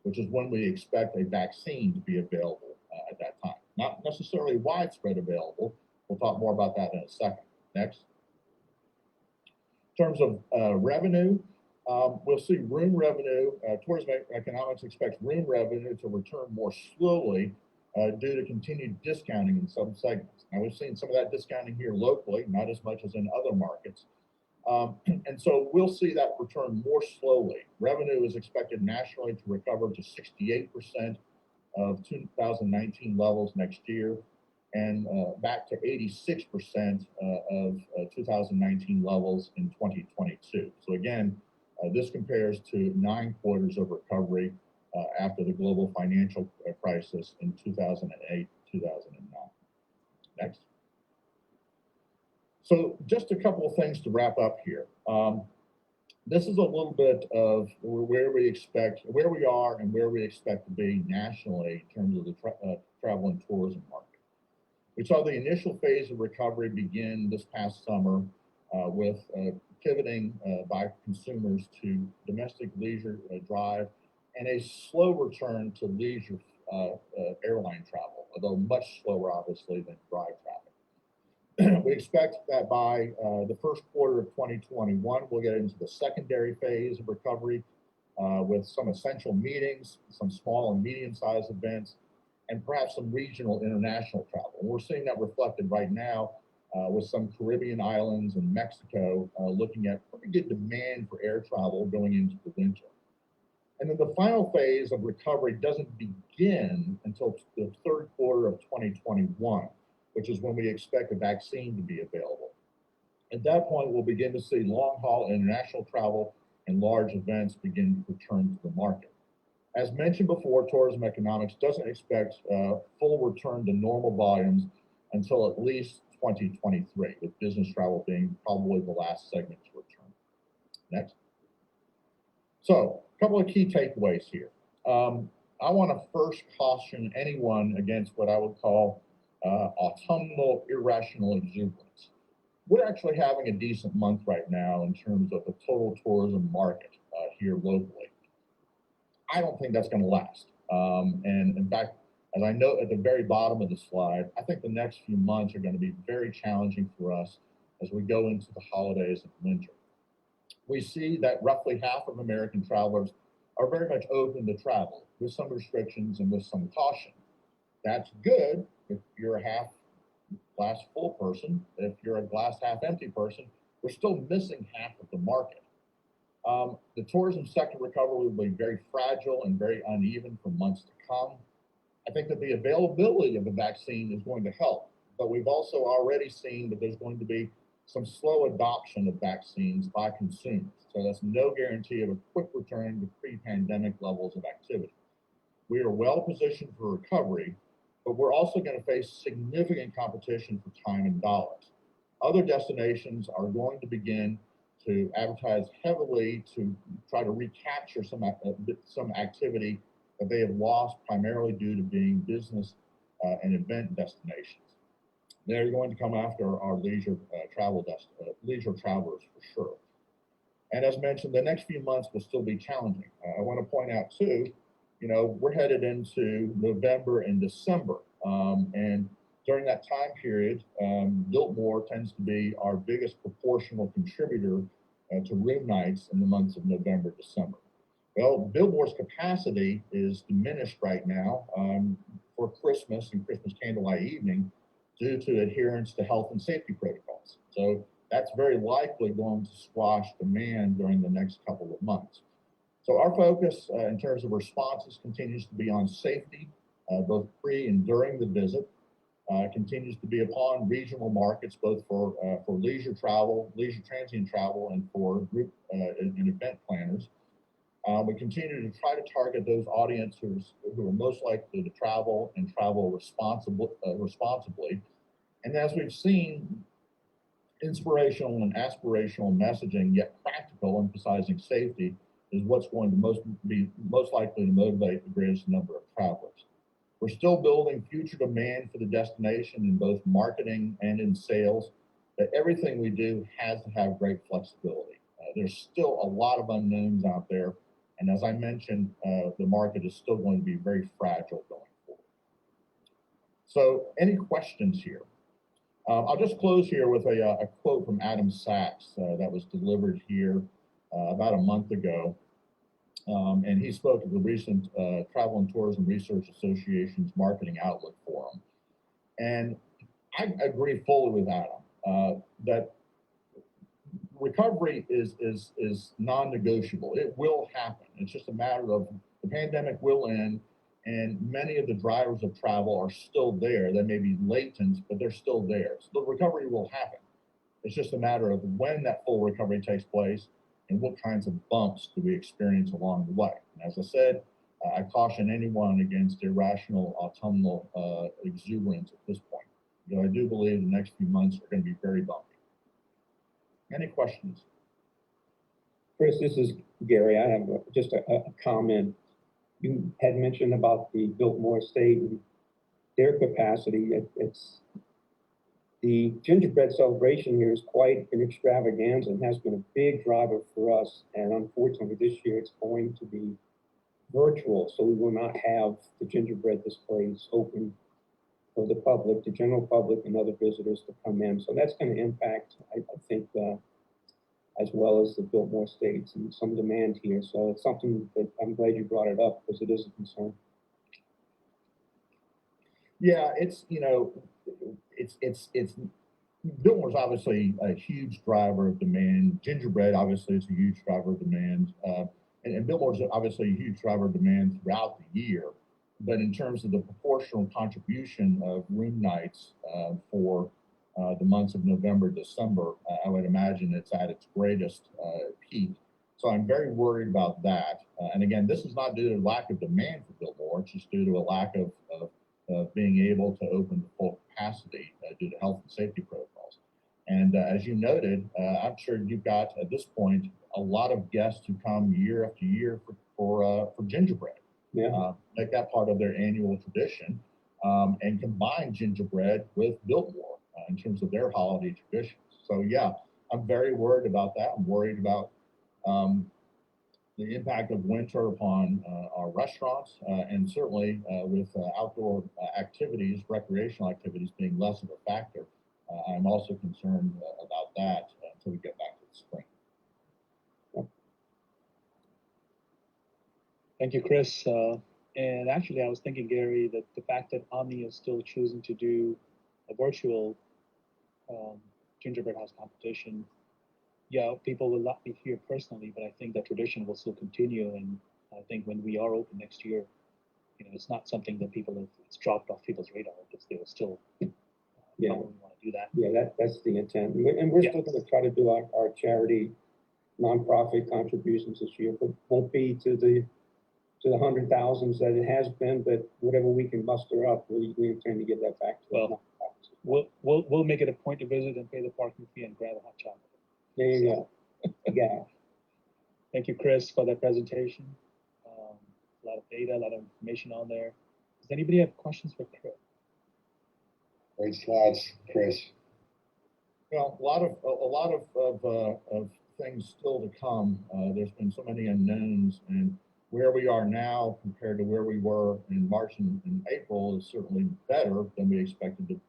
which is when we expect a vaccine to be available at that time. Not necessarily widespread available. We'll talk more about that in a second. Next. In terms of revenue, we'll see room revenue, tourism economics expects room revenue to return more slowly due to continued discounting in some segments. Now, we've seen some of that discounting here locally, not as much as in other markets. And so we'll see that return more slowly. Revenue is expected nationally to recover to 68% of 2019 levels next year, and back to 86% of 2019 levels in 2022. So again, this compares to 9 quarters of recovery after the global financial crisis in 2008, 2009. Next. So just a couple of things to wrap up here. This is a little bit of where we are and where we expect to be nationally in terms of the travel and tourism market. We saw the initial phase of recovery begin this past summer with pivoting by consumers to domestic leisure drive and a slow return to leisure airline travel, although much slower, obviously, than drive traffic. We expect that by the first quarter of 2021, we'll get into the secondary phase of recovery with some essential meetings, some small and medium-sized events, and perhaps some regional international travel. And we're seeing that reflected right now with some Caribbean islands and Mexico looking at pretty good demand for air travel going into the winter. And then the final phase of recovery doesn't begin until the third quarter of 2021, which is when we expect a vaccine to be available. At that point, we'll begin to see long-haul international travel and large events begin to return to the market. As mentioned before, tourism economics doesn't expect full return to normal volumes until at least 2023, with business travel being probably the last segment to return. Next. So, a couple of key takeaways here. I want to first caution anyone against what I would call autumnal irrational exuberance. We're actually having a decent month right now in terms of the total tourism market here locally. I don't think that's going to last. And in fact, as I note at the very bottom of the slide, I think the next few months are going to be very challenging for us as we go into the holidays and winter. We see that roughly half of American travelers are very much open to travel with some restrictions and with some caution. That's good if you're a half glass full person. If you're a glass half empty person, we're still missing half of the market. The tourism sector recovery will be very fragile and very uneven for months to come. I think that the availability of the vaccine is going to help, but we've also already seen that there's going to be some slow adoption of vaccines by consumers. So that's no guarantee of a quick return to pre-pandemic levels of activity. We are well positioned for recovery, but we're also going to face significant competition for time and dollars. Other destinations are going to begin to advertise heavily to try to recapture some activity that they have lost primarily due to being business and event destinations. They're going to come after our leisure leisure travelers for sure. And as mentioned, the next few months will still be challenging. I want to point out too, you know, we're headed into November and December. And during that time period, Biltmore tends to be our biggest proportional contributor to room nights in the months of November, December. Well, Biltmore's capacity is diminished right now for Christmas and Christmas candlelight evening due to adherence to health and safety protocols. So that's very likely going to squash demand during the next couple of months. So our focus in terms of responses continues to be on safety, both pre and during the visit. Continues to be upon regional markets, both for leisure travel, leisure transient travel, and for group and event planners. We continue to try to target those audiences who are most likely to travel and travel responsibly. And as we've seen, inspirational and aspirational messaging, yet practical, emphasizing safety, is what's going to be most likely to motivate the greatest number of travelers. We're still building future demand for the destination in both marketing and in sales, but everything we do has to have great flexibility. There's still a lot of unknowns out there, and as I mentioned, the market is still going to be very fragile going forward. So any questions here? I'll just close here with a quote from Adam Sachs that was delivered here about a month ago. And he spoke at the recent Travel and Tourism Research Association's Marketing Outlook Forum. And I agree fully with Adam that recovery is non-negotiable. It will happen. It's just a matter of the pandemic will end, and many of the drivers of travel are still there. They may be latent, but they're still there. So the recovery will happen. It's just a matter of when that full recovery takes place and what kinds of bumps do we experience along the way. And as I said, I caution anyone against irrational autumnal exuberance at this point. You know, I do believe the next few months are going to be very bumpy. Any questions? Chris, this is Gary. I have just a comment. You had mentioned about the Biltmore Estate and their capacity. It's the gingerbread celebration here is quite an extravaganza and has been a big driver for us. And unfortunately, this year it's going to be virtual, so we will not have the gingerbread displays open for the public, the general public, and other visitors to come in. So that's going to impact, I think, as well as the Biltmore Estates and some demand here. So it's something that I'm glad you brought it up because it is a concern. Yeah, it's, you know, it's Biltmore's obviously a huge driver of demand. Gingerbread obviously is a huge driver of demand. And Biltmore's obviously a huge driver of demand throughout the year. But in terms of the proportional contribution of room nights for the months of November, December, I would imagine it's at its greatest peak. So I'm very worried about that. And again, this is not due to lack of demand for Biltmore. It's just due to a lack of being able to open to full capacity due to health and safety protocols. And as you noted, I'm sure you've got at this point a lot of guests who come year after year for gingerbread. Yeah. Make that part of their annual tradition and combine gingerbread with Biltmore in terms of their holiday traditions. So yeah, I'm very worried about that. I'm worried about the impact of winter upon our restaurants, and certainly with outdoor activities, recreational activities being less of a factor. I'm also concerned about that until we get back to the spring. Thank you, Chris. And actually, I was thinking, Gary, that the fact that Omni is still choosing to do a virtual gingerbread house competition, yeah, people will not be here personally, but I think that tradition will still continue. And I think when we are open next year, you know, it's not something that it's dropped off people's radar because they will still probably want to do that. Yeah, that's the intent. And we're still going to try to do our charity nonprofit contributions this year, but won't be to the 100,000s that it has been, but whatever we can muster up, we intend to get that back to We'll make it a point to visit and pay the parking fee and grab a hot chocolate. There you go. Yeah. Thank you, Chris, for that presentation. A lot of data, a lot of information on there. Does anybody have questions for Chris? Great slides, Chris. Well, a lot of things still to come. There's been so many unknowns, and where we are now compared to where we were in March and April is certainly better than we expected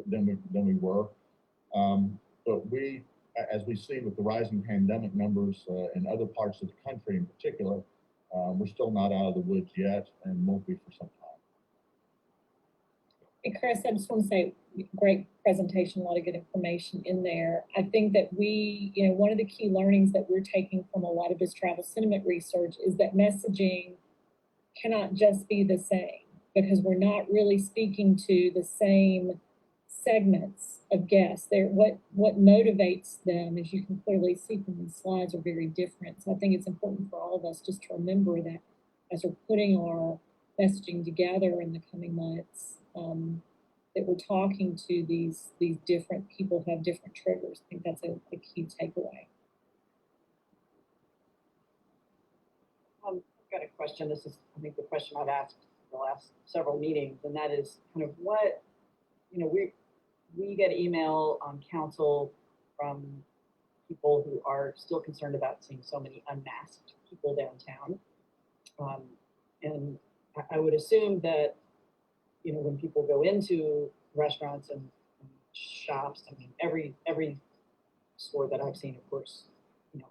than we were. But we, as we see with the rising pandemic numbers in other parts of the country in particular, we're still not out of the woods yet, and won't be for some time. Hey, Chris, I just want to say, great presentation, a lot of good information in there. I think that one of the key learnings that we're taking from a lot of this travel sentiment research is that messaging cannot just be the same, because we're not really speaking to the same segments of guests. What motivates them, as you can clearly see from these slides, are very different. So I think it's important for all of us just to remember that as we're putting our messaging together in the coming months, that we're talking to these different people who have different triggers. I think that's a key takeaway. I've got a question. This is, I think, the question I've asked the last several meetings, and that is kind of what, we get email on council from people who are still concerned about seeing so many unmasked people downtown. And I would assume that, when people go into restaurants and shops, I mean, every store that I've seen, of course,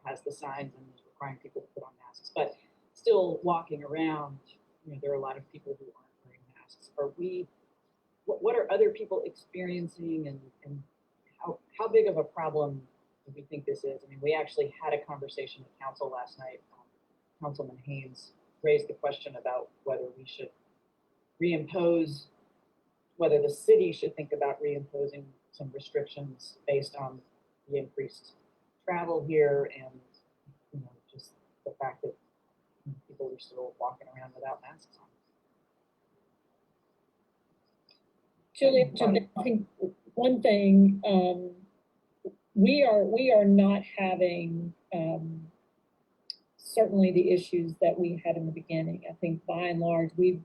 has the signs and is requiring people to put on masks, but still walking around, there are a lot of people who aren't wearing masks. What are other people experiencing, and how big of a problem do we think this is? I mean, we actually had a conversation with council last night. Councilman Haynes raised the question about whether we should whether the city should think about reimposing some restrictions based on the increased travel here, and just the fact that people are still walking around without masks on. Julia, I think one thing, we are not having certainly the issues that we had in the beginning. I think by and large, we've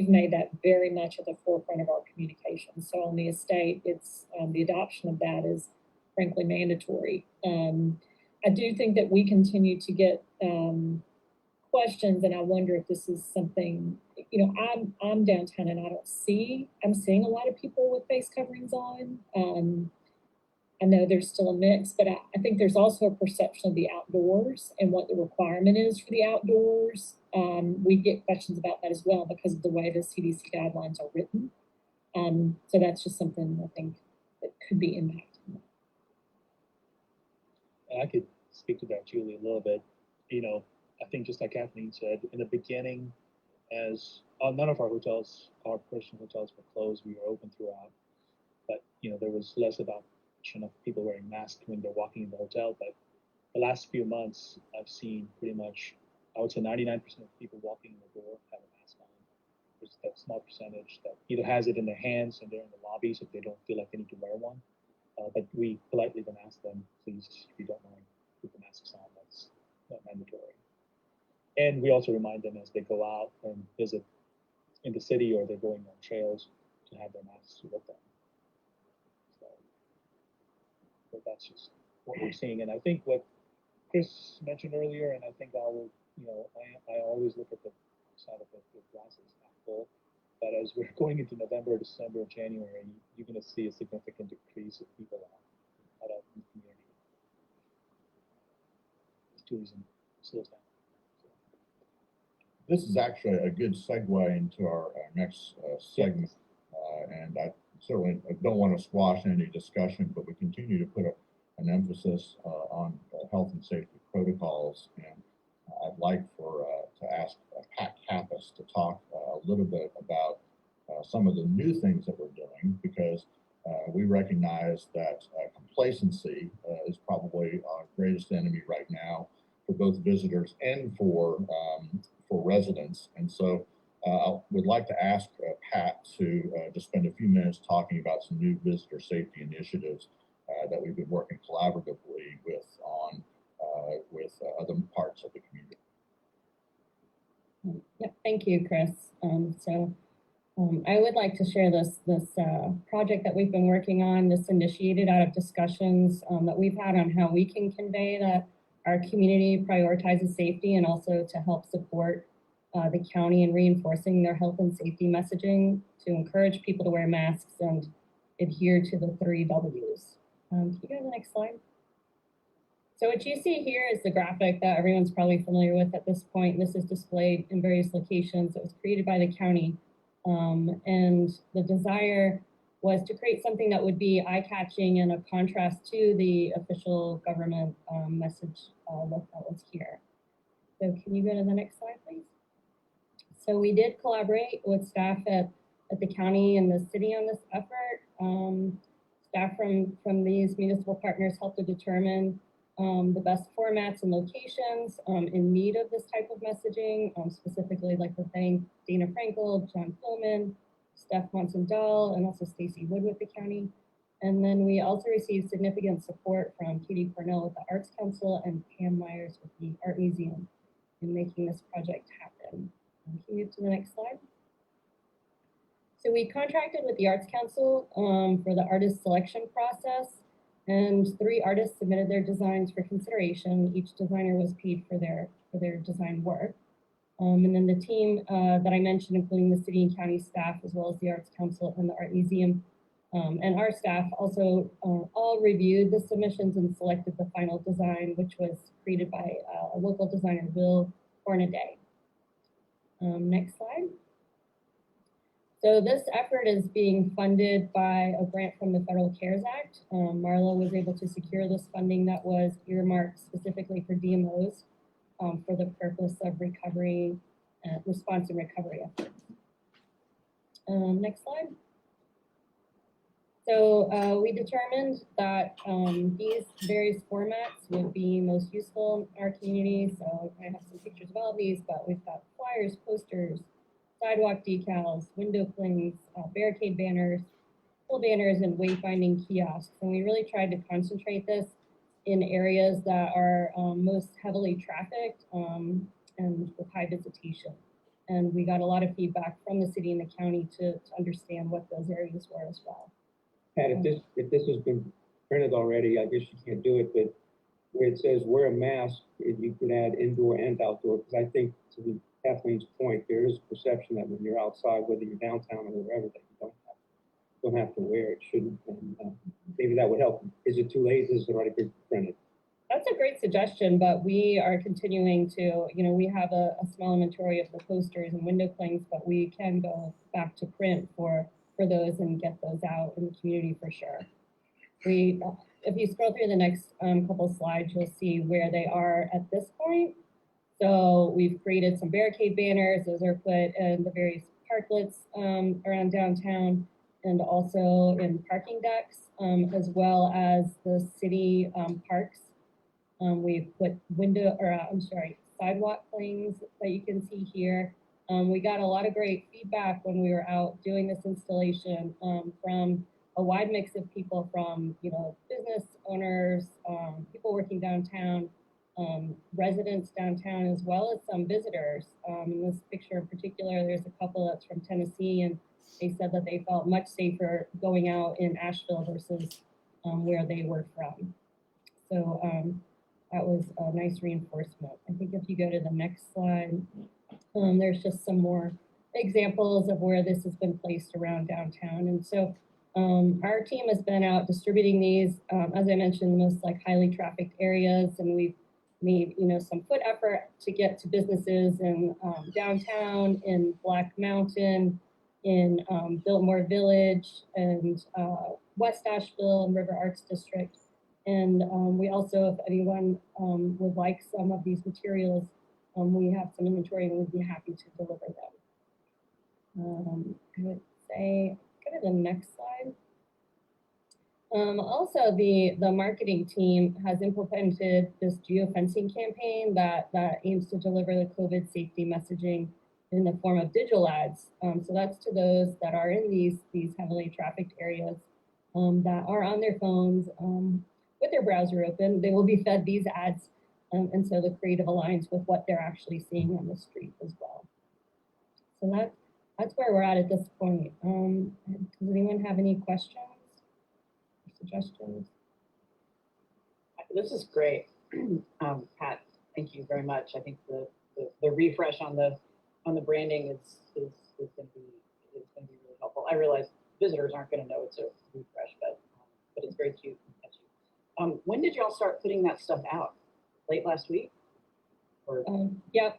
made that very much at the forefront of our communication. So on the estate, it's the adoption of that is frankly mandatory. I do think that we continue to get questions, and I wonder if this is something, I'm downtown and I'm seeing a lot of people with face coverings on. I know there's still a mix, but I think there's also a perception of the outdoors and what the requirement is for the outdoors. We get questions about that as well because of the way the CDC guidelines are written. So that's just something I think that could be impacted. And I could speak to that, Julie, a little bit. I think just like Kathleen said, in the beginning, as none of our hotels, our personal hotels, were closed, we were open throughout. But there was less adoption of people wearing masks when they're walking in the hotel. But the last few months, I've seen pretty much, I would say 99% of people walking in the door have a mask on. There's that small percentage that either has it in their hands and they're in the lobbies if they don't feel like they need to wear one. But we politely then ask them, please, if you don't mind, keep the masks on. That's not mandatory. And we also remind them as they go out and visit in the city or they're going on trails to have their masks with them. So that's just what we're seeing. And I think what Chris mentioned earlier, and I think I will, I always look at the side of the glass is half full. But as we're going into November, December, January, you're going to see a significant decrease of people out of the community. Tourism slows down. This is actually a good segue into our next segment. And I certainly don't want to squash any discussion, but we continue to put an emphasis on health and safety protocols. And I'd like to ask Pat Kappas to talk a little bit about some of the new things that we're doing, because we recognize that complacency is probably our greatest enemy right now for both visitors and for residents. And so I would like to ask Pat to just spend a few minutes talking about some new visitor safety initiatives that we've been working collaboratively with other parts of the community. Yeah, thank you, Chris. So I would like to share this project that we've been working on. This initiated out of discussions that we've had on how we can convey that our community prioritizes safety and also to help support the county in reinforcing their health and safety messaging to encourage people to wear masks and adhere to the 3 Ws. Can you go to the next slide? So what you see here is the graphic that everyone's probably familiar with at this point. This is displayed in various locations. It was created by the county. And the desire was to create something that would be eye-catching and a contrast to the official government message that was here. So can you go to the next slide, please? So we did collaborate with staff at the county and the city on this effort. Staff from these municipal partners helped to determine the best formats and locations in need of this type of messaging. Specifically, like to thank Dana Frankel, John Pillman, Steph Monson-Dahl, and also Stacy Wood with the county. And then we also received significant support from Katie Cornell with the Arts Council and Pam Myers with the Art Museum in making this project happen. Can you move to the next slide? So we contracted with the Arts Council for the artist selection process, and 3 artists submitted their designs for consideration. Each designer was paid for their design work. And then the team that I mentioned, including the city and county staff, as well as the Arts Council and the Art Museum, and our staff also all reviewed the submissions and selected the final design, which was created by a local designer, Will Hornaday. Next slide. So this effort is being funded by a grant from the Federal CARES Act. Marla was able to secure this funding that was earmarked specifically for DMOs for the purpose of recovery, response and recovery efforts. Next slide. So we determined that these various formats would be most useful in our community. So I have some pictures of all of these, but we've got flyers, posters, sidewalk decals, window clings, barricade banners, pole banners, and wayfinding kiosks. And we really tried to concentrate this in areas that are most heavily trafficked and with high visitation. And we got a lot of feedback from the city and the county to understand what those areas were as well. Pat, if this has been printed already, I guess you can't do it, but where it says wear a mask, you can add indoor and outdoor, because I think to Kathleen's point, there is a perception that when you're outside, whether you're downtown or wherever, that you don't have to wear it. Shouldn't, and maybe that would help. Is it too late? Is it already been printed? That's a great suggestion, but we are continuing to, we have a small inventory of the posters and window clings, but we can go back to print for those and get those out in the community for sure. If you scroll through the next couple slides, you'll see where they are at this point. So we've created some barricade banners. Those are put in the various parklets around downtown and also in parking decks, as well as the city parks. We've put sidewalk clings that you can see here. We got a lot of great feedback when we were out doing this installation from a wide mix of people, from business owners, people working downtown, residents downtown, as well as some visitors. In this picture in particular, there's a couple that's from Tennessee, and they said that they felt much safer going out in Asheville versus where they were from. So that was a nice reinforcement. I think if you go to the next slide, there's just some more examples of where this has been placed around downtown. And so our team has been out distributing these, as I mentioned, the most highly trafficked areas, and we've made some foot effort to get to businesses in downtown, in Black Mountain, in Biltmore Village, and West Asheville and River Arts District. And we also, if anyone would like some of these materials, we have some inventory and we'd be happy to deliver them. I would say, go to the next slide. Also, the marketing team has implemented this geofencing campaign that aims to deliver the COVID safety messaging in the form of digital ads. So that's to those that are in these heavily trafficked areas that are on their phones with their browser open. They will be fed these ads, and so the creative aligns with what they're actually seeing on the street as well. So that's where we're at this point. Does anyone have any questions or suggestions? This is great. Pat, thank you very much. I think the refresh on the branding is going to be really helpful. I realize visitors aren't going to know it's a refresh, but it's very cute and catchy. When did y'all start putting that stuff out? Late last week? Or Yep,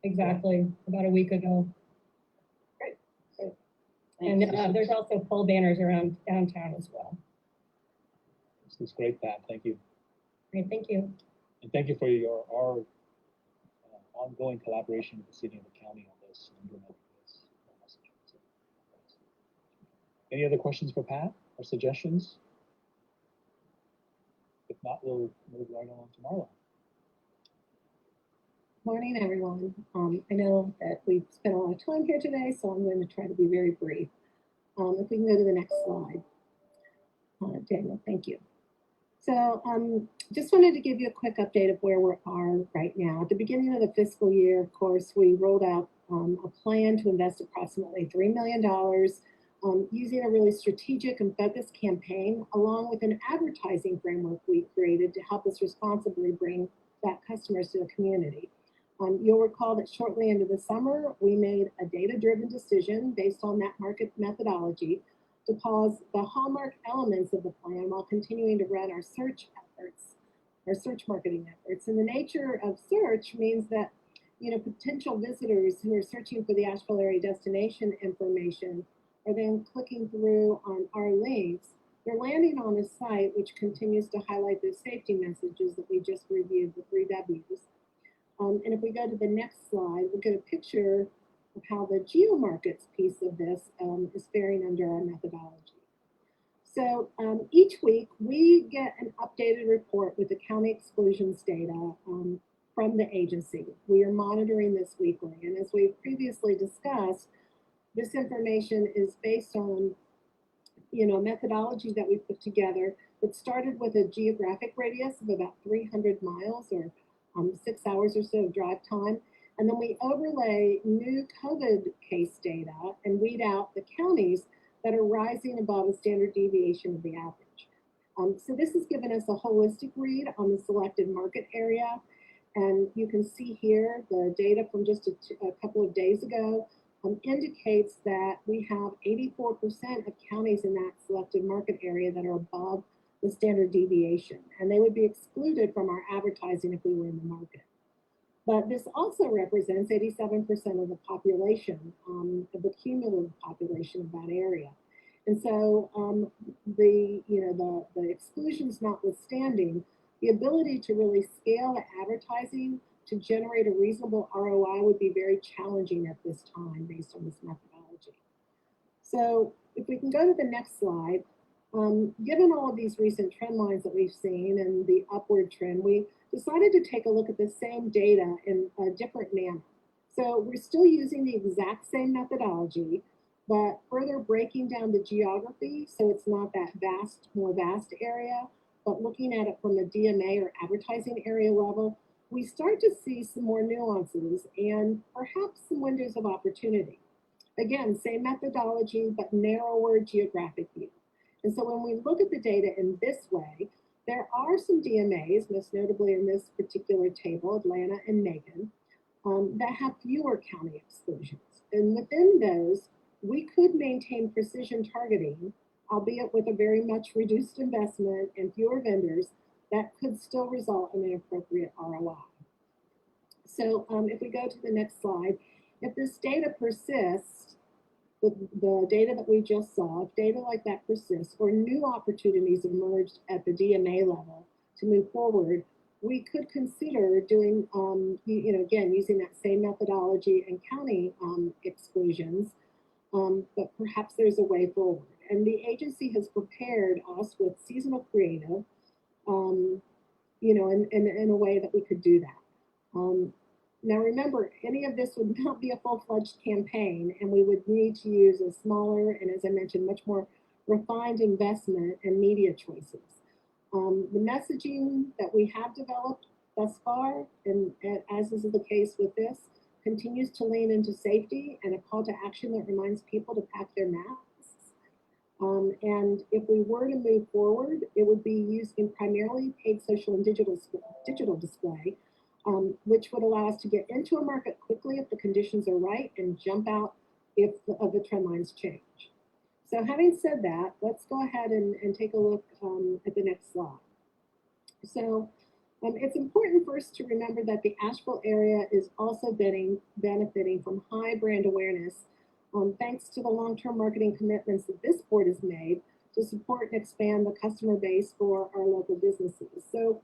exactly. About a week ago. great. And Thanks. there's also pole banners around downtown as well. This is great, Pat. Thank you. Great, thank you. And thank you for our ongoing collaboration with the city and the county on this. Implementing this message. Any other questions for Pat or suggestions? If not, we'll move right on to Marla. Morning, everyone. I know that we've spent a lot of time here today, so I'm going to try to be very brief. If we can go to the next slide. Daniel, thank you. So just wanted to give you a quick update of where we are right now. At the beginning of the fiscal year, of course, we rolled out a plan to invest approximately $3 million using a really strategic and focused campaign, along with an advertising framework we created to help us responsibly bring back customers to the community. You'll recall that shortly into the summer, we made a data-driven decision based on that market methodology to pause the hallmark elements of the plan while continuing to run our search efforts, our search marketing efforts. And the nature of search means that, potential visitors who are searching for the Asheville area destination information are then clicking through on our links. They're landing on a site which continues to highlight the safety messages that we just reviewed, the 3 W's. And if we go to the next slide, we'll get a picture of how the geomarkets piece of this is faring under our methodology. So each week we get an updated report with the county exclusions data from the agency. We are monitoring this weekly, and as we've previously discussed, this information is based on a methodology that we put together that started with a geographic radius of about 300 miles or 6 hours or so of drive time. And then we overlay new COVID case data and weed out the counties that are rising above a standard deviation of the average. So this has given us a holistic read on the selected market area. And you can see here the data from just a couple of days ago indicates that we have 84% of counties in that selected market area that are above the standard deviation. And they would be excluded from our advertising if we were in the market. But this also represents 87% of the population, of the cumulative population of that area. And so the exclusions notwithstanding, the ability to really scale the advertising to generate a reasonable ROI would be very challenging at this time based on this methodology. So if we can go to the next slide, given all of these recent trend lines that we've seen and the upward trend, we decided to take a look at the same data in a different manner. So we're still using the exact same methodology, but further breaking down the geography so it's not that more vast area, but looking at it from the DMA or advertising area level, we start to see some more nuances and perhaps some windows of opportunity. Again, same methodology, but narrower geographic view. And so when we look at the data in this way, there are some DMAs, most notably in this particular table, Atlanta and Macon, that have fewer county exclusions. And within those, we could maintain precision targeting, albeit with a very much reduced investment and fewer vendors, that could still result in an appropriate ROI. So if we go to the next slide, if this data persists, the data that we just saw, if data like that persists or new opportunities emerged at the DMA level to move forward, we could consider doing, again, using that same methodology and county exclusions, but perhaps there's a way forward. And the agency has prepared us with seasonal creative, in a way that we could do that. Now remember, any of this would not be a full-fledged campaign, and we would need to use a smaller and, as I mentioned, much more refined investment and media choices. The messaging that we have developed thus far, and as is the case with this, continues to lean into safety and a call to action that reminds people to pack their masks. And if we were to move forward, it would be using primarily paid social and digital display, which would allow us to get into a market quickly if the conditions are right and jump out if the trend lines change. So having said that, let's go ahead and take a look at the next slide. So it's important for us to remember that the Asheville area is also benefiting from high brand awareness thanks to the long-term marketing commitments that this board has made to support and expand the customer base for our local businesses. So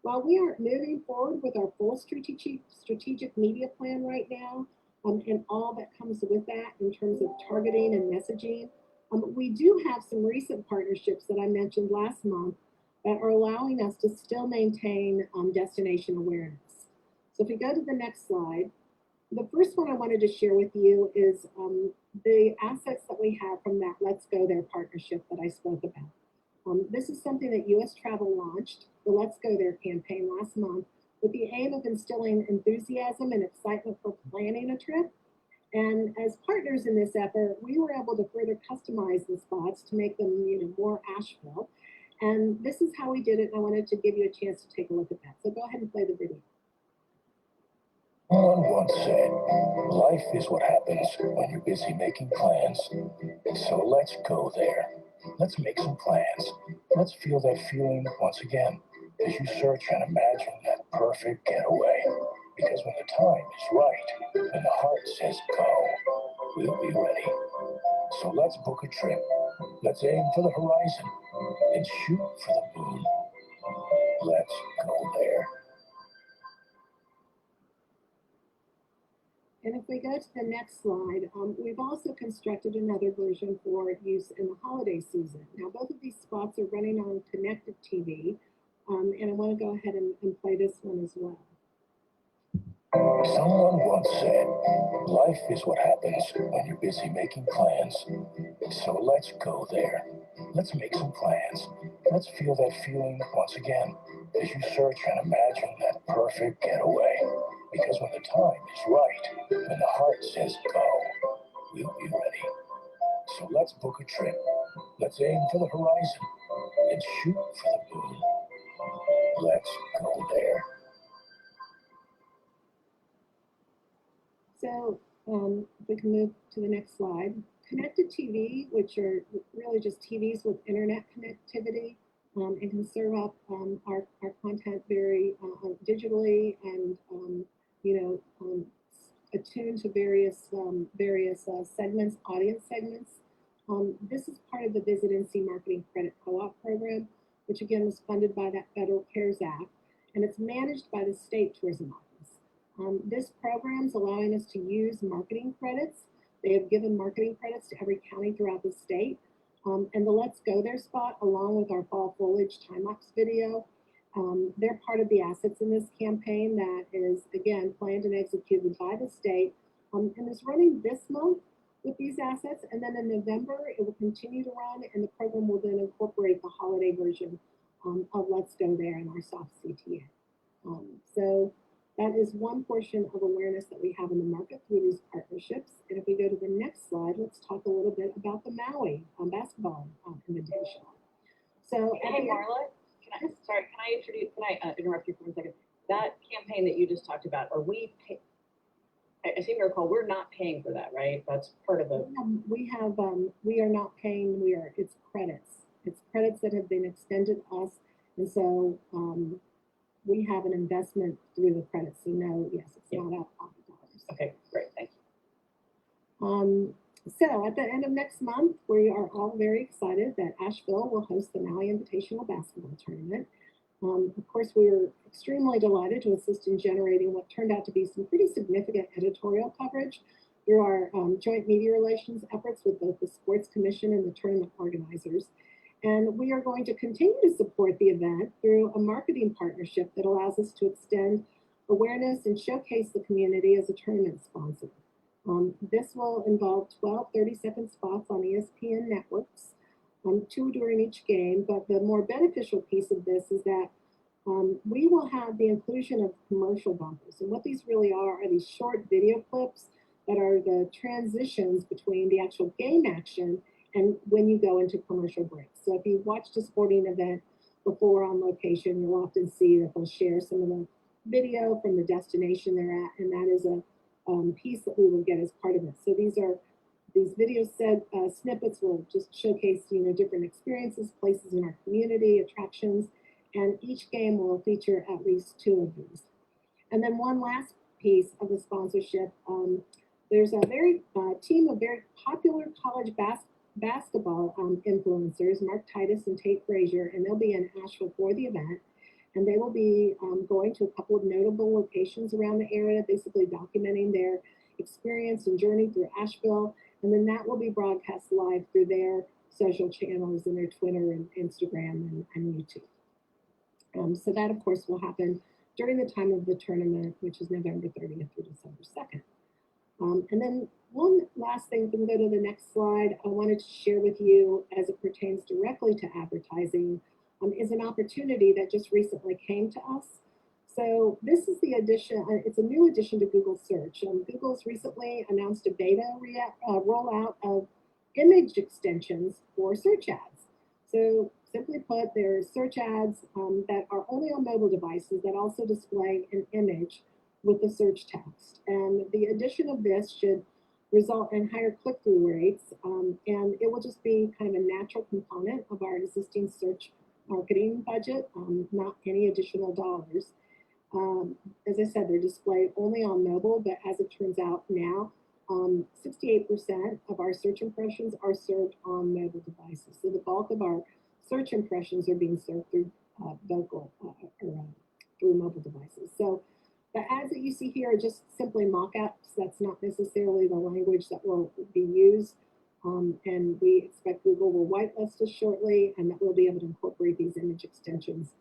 while we aren't moving forward with our full strategic media plan right now, and all that comes with that in terms of targeting and messaging, we do have some recent partnerships that I mentioned last month that are allowing us to still maintain destination awareness. So if we go to the next slide, the first one I wanted to share with you is the assets that we have from that Let's Go There partnership that I spoke about. This is something that U.S. Travel launched, the Let's Go There campaign last month, with the aim of instilling enthusiasm and excitement for planning a trip. And as partners in this effort, we were able to further customize the spots to make them, more Asheville. And this is how we did it. And I wanted to give you a chance to take a look at that. So go ahead and play the video. Someone once said, life is what happens when you're busy making plans. So let's go there. Let's make some plans. Let's feel that feeling once again as you search and imagine that perfect getaway. Because when the time is right, when the heart says go, we'll be ready. So let's book a trip. Let's aim for the horizon and shoot for the moon. Let's go there. And if we go to the next slide, we've also constructed another version for use in the holiday season. Now, both of these spots are running on connected TV, and I want to go ahead and play this one as well. Someone once said, life is what happens when you're busy making plans. So let's go there. Let's make some plans. Let's feel that feeling once again as you search and imagine that perfect getaway. Because when the time is right, when the heart says go, we'll be ready. So let's book a trip. Let's aim for the horizon and shoot for the moon. Let's go there. So if we can move to the next slide. Connected TV, which are really just TVs with internet connectivity, and can serve up our content very digitally and attuned to various segments, audience segments. This is part of the Visit NC Marketing Credit Co-op program, which again was funded by that Federal CARES Act, and it's managed by the State Tourism Office. This program is allowing us to use marketing credits. They have given marketing credits to every county throughout the state. And the Let's Go There spot, along with our fall foliage time-lapse video, they're part of the assets in this campaign that is, again, planned and executed by the state and is running this month with these assets. And then in November, it will continue to run, and the program will then incorporate the holiday version of Let's Go There in our soft CTA. So that is one portion of awareness that we have in the market through these partnerships. And if we go to the next slide, let's talk a little bit about the Maui basketball invitation. So, hey, Marla, can I interrupt you for 1 second? That campaign that you just talked about, are we I seem to recall we're not paying for that, right? That's part of the. We are not paying. It's credits. It's credits that have been extended to us, and so we have an investment through the credits. So no, yes, it's not out of dollars. Okay, great, thank you. So at the end of next month, we are all very excited that Asheville will host the Maui Invitational Basketball Tournament. Of course, we were extremely delighted to assist in generating what turned out to be some pretty significant editorial coverage through our joint media relations efforts with both the Sports Commission and the tournament organizers. And we are going to continue to support the event through a marketing partnership that allows us to extend awareness and showcase the community as a tournament sponsor. This will involve 12 30-second spots on ESPN networks, 2 during each game. But the more beneficial piece of this is that we will have the inclusion of commercial bumpers. And what these really are these short video clips that are the transitions between the actual game action and when you go into commercial breaks. So if you've watched a sporting event before on location, you'll often see that they'll share some of the video from the destination they're at, and that is a piece that we will get as part of it. So these video snippets will just showcase, different experiences, places in our community, attractions, and each game will feature at least 2 of these. And then one last piece of the sponsorship, there's a team of very popular college basketball influencers, Mark Titus and Tate Frazier, and they'll be in Asheville for the event. And they will be going to a couple of notable locations around the area, basically documenting their experience and journey through Asheville. And then that will be broadcast live through their social channels and their Twitter and Instagram and YouTube. So that, of course, will happen during the time of the tournament, which is November 30th through December 2nd. And then one last thing, if we can go to the next slide, I wanted to share with you as it pertains directly to advertising, is an opportunity that just recently came to us. So this is the addition, it's a new addition to Google search. Google's recently announced a beta rollout of image extensions for search ads. So simply put, there are search ads that are only on mobile devices that also display an image with the search text. And the addition of this should result in higher click-through rates, and it will just be kind of a natural component of our existing search marketing budget, not any additional dollars. As I said, they're displayed only on mobile, but as it turns out now, 68% of our search impressions are served on mobile devices. So the bulk of our search impressions are being served through through mobile devices. So the ads that you see here are just simply mock-ups. That's not necessarily the language that will be used. And we expect Google will whitelist us shortly, and that we'll be able to incorporate these image extensions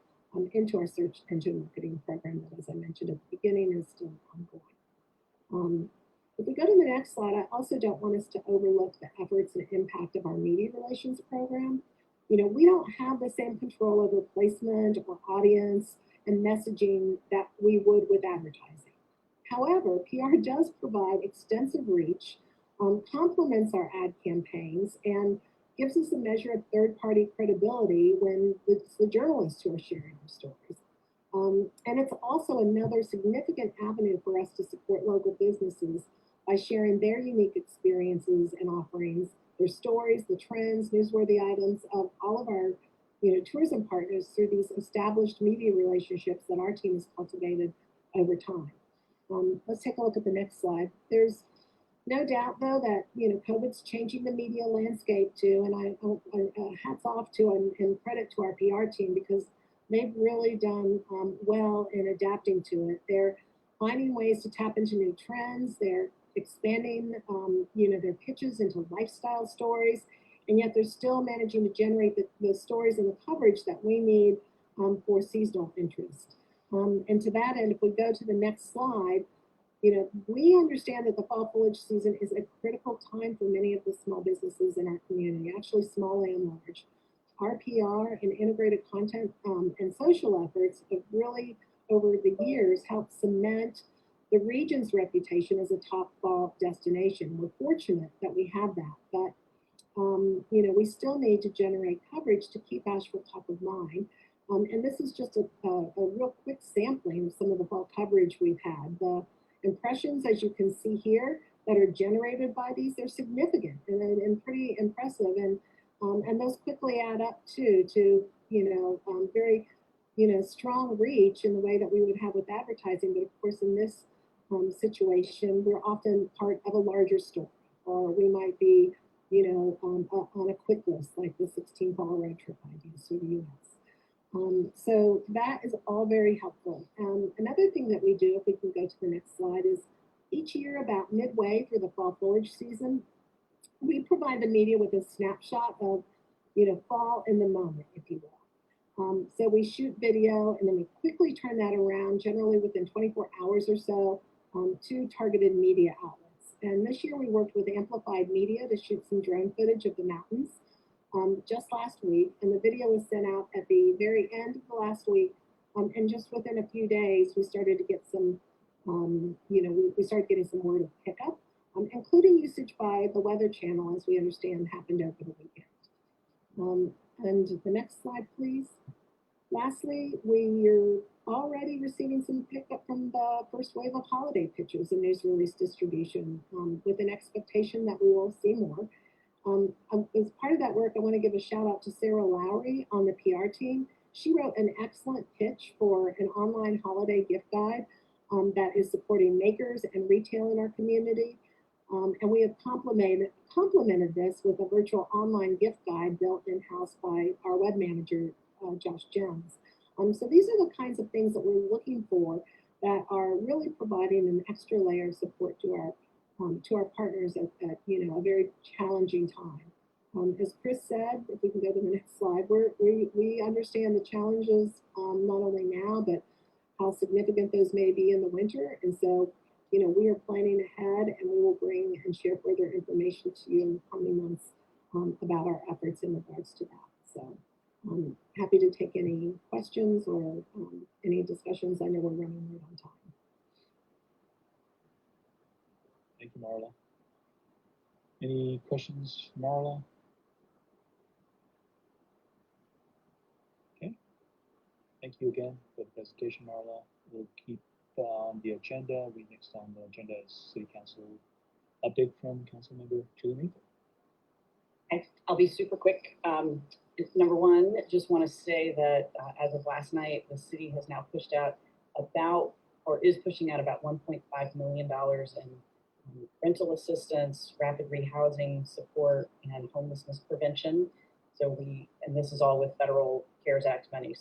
into our search engine marketing program that, as I mentioned at the beginning, is still ongoing. If we go to the next slide, I also don't want us to overlook the efforts and impact of our media relations program. We don't have the same control over placement or audience and messaging that we would with advertising. However, PR does provide extensive reach, complements our ad campaigns, and gives us a measure of third-party credibility when it's the journalists who are sharing our stories. And it's also another significant avenue for us to support local businesses by sharing their unique experiences and offerings, their stories, the trends, newsworthy items of all of our tourism partners through these established media relationships that our team has cultivated over time. Let's take a look at the next slide. There's no doubt, though, that COVID's changing the media landscape too, and I hats off to and credit to our PR team because they've really done well in adapting to it. They're finding ways to tap into new trends. They're expanding, their pitches into lifestyle stories, and yet they're still managing to generate the stories and the coverage that we need for seasonal interest. And to that end, if we go to the next slide, we understand that the fall foliage season is a critical time for many of the small businesses in our community, actually small and large. Our PR and integrated content and social efforts have really, over the years, helped cement the region's reputation as a top fall destination. We're fortunate that we have that, but we still need to generate coverage to keep Asheville top of mind. And this is just a real quick sampling of some of the fall coverage we've had. The impressions, as you can see here, that are generated by these, they're significant and pretty impressive. And those quickly add up to very, strong reach in the way that we would have with advertising. But of course, in this situation, we're often part of a larger story, or we might be, on a quick list like the 16 fall road trip ideas through the U.S. So that is all very helpful. Another thing that we do, if we can go to the next slide, is each year about midway for the fall foliage season, we provide the media with a snapshot of, fall in the moment, if you will. So we shoot video and then we quickly turn that around, generally within 24 hours or so, to targeted media outlets. And this year we worked with Amplified Media to shoot some drone footage of the mountains just last week, and the video was sent out at the very end of the last week And just within a few days, we started to get some, we started getting some word of pickup, including usage by the Weather Channel, as we understand happened over the weekend. And the next slide, please. Lastly, we're already receiving some pickup from the first wave of holiday pictures and news release distribution, with an expectation that we will see more. As part of that work, I want to give a shout out to Sarah Lowry on the PR team. She wrote an excellent pitch for an online holiday gift guide that is supporting makers and retail in our community. And we have complemented this with a virtual online gift guide built in-house by our web manager, Josh Jones. So these are the kinds of things that we're looking for that are really providing an extra layer of support to our partners at a very challenging time. As Chris said, if we can go to the next slide, we understand the challenges not only now, but how significant those may be in the winter. And so, we are planning ahead, and we will bring and share further information to you in the coming months about our efforts in regards to that. So I'm happy to take any questions or any discussions. I know we're running right on time. Thank you, Marla. Any questions, Marla? Okay. Thank you again for the presentation, Marla. We'll keep on the agenda. Next on the agenda is City Council update from Councilmember Julie Meeker. I'll be super quick. Number one, just want to say that as of last night, the city has now pushed out is pushing out about $1.5 million in rental assistance, rapid rehousing support, and homelessness prevention. And this is all with federal CARES Act money.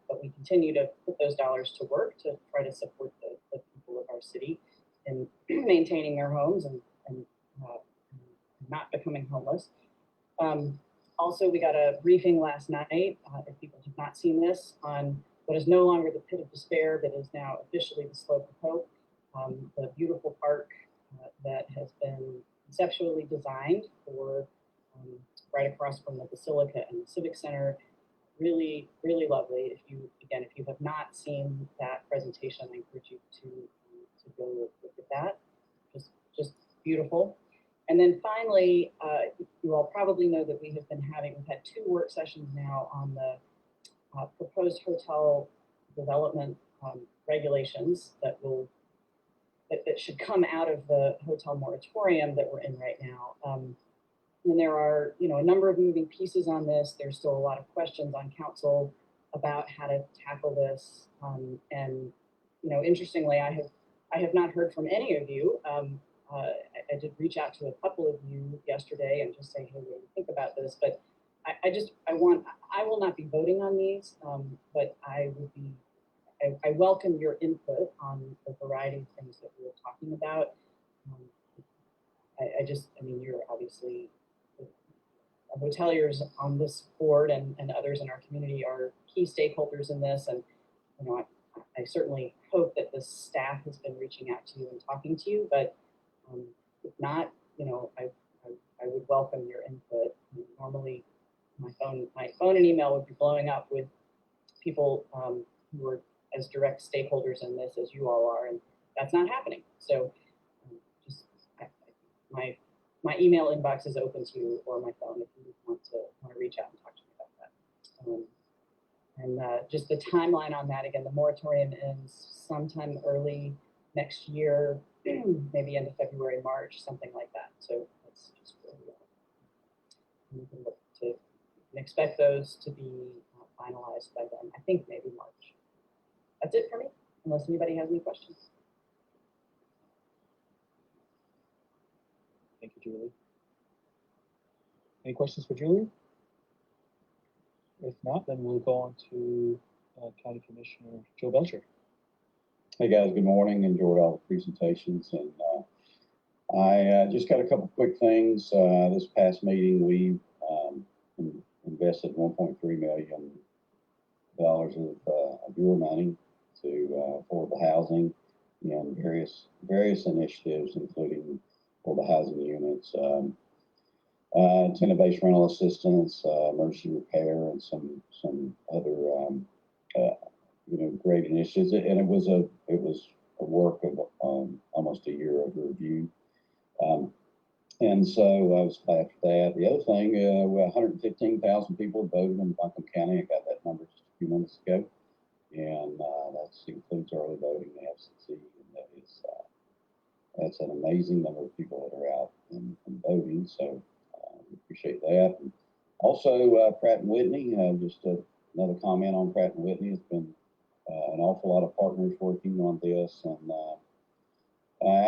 But we continue to put those dollars to work to try to support the people of our city in maintaining their homes and not becoming homeless. Also, we got a briefing last night, if people have not seen this, on what is no longer the Pit of Despair, but is now officially the Slope of Hope, the beautiful park that has been conceptually designed for right across from the Basilica and the Civic Center. Really, really lovely. If you have not seen that presentation, I encourage you to go look at that. Just beautiful. And then finally, you all probably know that we've had 2 work sessions now on the proposed hotel development regulations that should come out of the hotel moratorium that we're in right now. And there are, a number of moving pieces on this. There's still a lot of questions on council about how to tackle this. And interestingly, I have not heard from any of you. I did reach out to a couple of you yesterday and just say, hey, what do you think about this? But I will not be voting on these, but I welcome your input on the variety of things that we were talking about. You're obviously hoteliers on this board and others in our community are key stakeholders in this. And, I certainly hope that the staff has been reaching out to you and talking to you, but if not, I would welcome your input. Normally, my phone and email would be blowing up with people who are as direct stakeholders in this as you all are, and that's not happening. So, my email inbox is open to you, or my phone if you want to reach out and talk to me about that. And just the timeline on that, again, the moratorium ends sometime early next year, maybe end of February, March, something like that. So that's just where we are. You can expect those to be finalized by then. I think maybe March. That's it for me, unless anybody has any questions. Thank you, Julie. Any questions for Julie? If not, then we'll go on to County Commissioner Joe Belcher. Hey guys, good morning. Enjoyed all the presentations, and I just got a couple quick things. This past meeting, we invested $1.3 million of your money to affordable housing and various initiatives, including affordable housing units, tenant-based rental assistance, emergency repair, and some other great initiatives, and it was a work of almost a year of review. And so I was glad for that. The other thing, 115,000 people voted in Buncombe County. I got that number just a few minutes ago. And that includes early voting, the FCC, and that's an amazing number of people that are out and voting. So we appreciate that. And also, Pratt & Whitney, just another comment on Pratt & Whitney. It's been an awful lot of partners working on this, and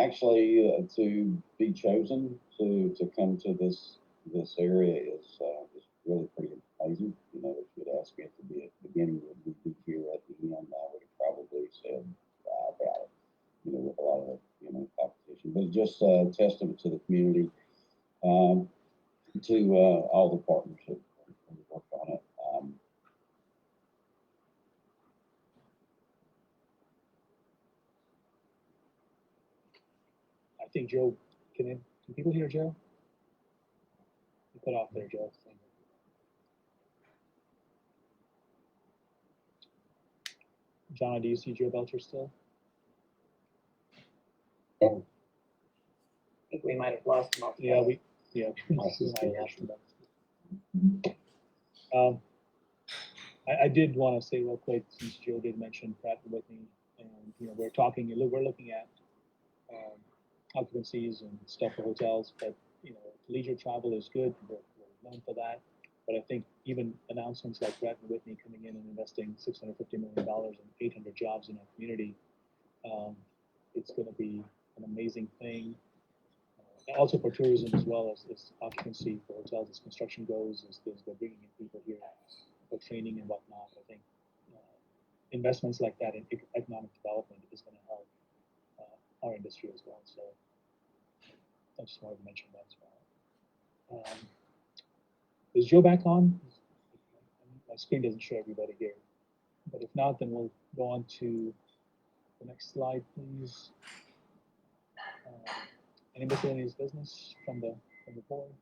actually to be chosen to come to this area is really pretty amazing. If you'd asked me at the beginning, would we be here at the end, I would have probably said about it, with a lot of competition. But just a testament to the community, to all the partners that worked on it. I think Joe, can people hear Joe? You cut off there, Joe. John, do you see Joe Belcher still? I think we might have lost him. Yeah, we might have lost him. I did want to say real quick, since Joe did mention Pratt & Whitney, and we're looking at occupancies and stuff for hotels, but leisure travel is good. We're known for that. But I think even announcements like Pratt & Whitney coming in and investing $650 million and 800 jobs in our community, it's going to be an amazing thing. Also for tourism as well as occupancy for hotels as construction goes, as they're bringing in people here for training and whatnot. I think investments like that in economic development is going to help our industry as well. So I just wanted to mention that as well. Is Joe back on? My screen doesn't show everybody here, but if not, then we'll go on to the next slide, please. Any miscellaneous business from the board?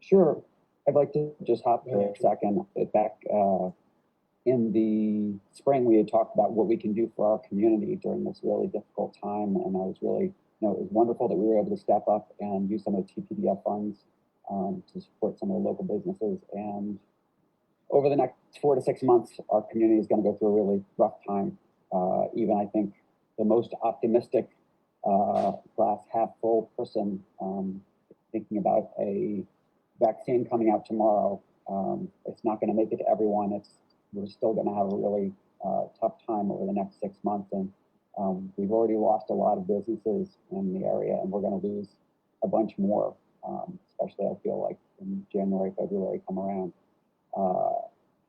Sure. I'd like to just hop for a second. Back in the spring, we had talked about what we can do for our community during this really difficult time, and I was really, it was wonderful that we were able to step up and use some of the TPDF funds to support some of the local businesses. And over the next 4 to 6 months, our community is going to go through a really rough time. Even I think the most optimistic glass half full person thinking about a vaccine coming out tomorrow. It's not going to make it to everyone. We're still going to have a really tough time over the next 6 months, and we've already lost a lot of businesses in the area, and we're going to lose a bunch more, especially I feel like in January, February come around.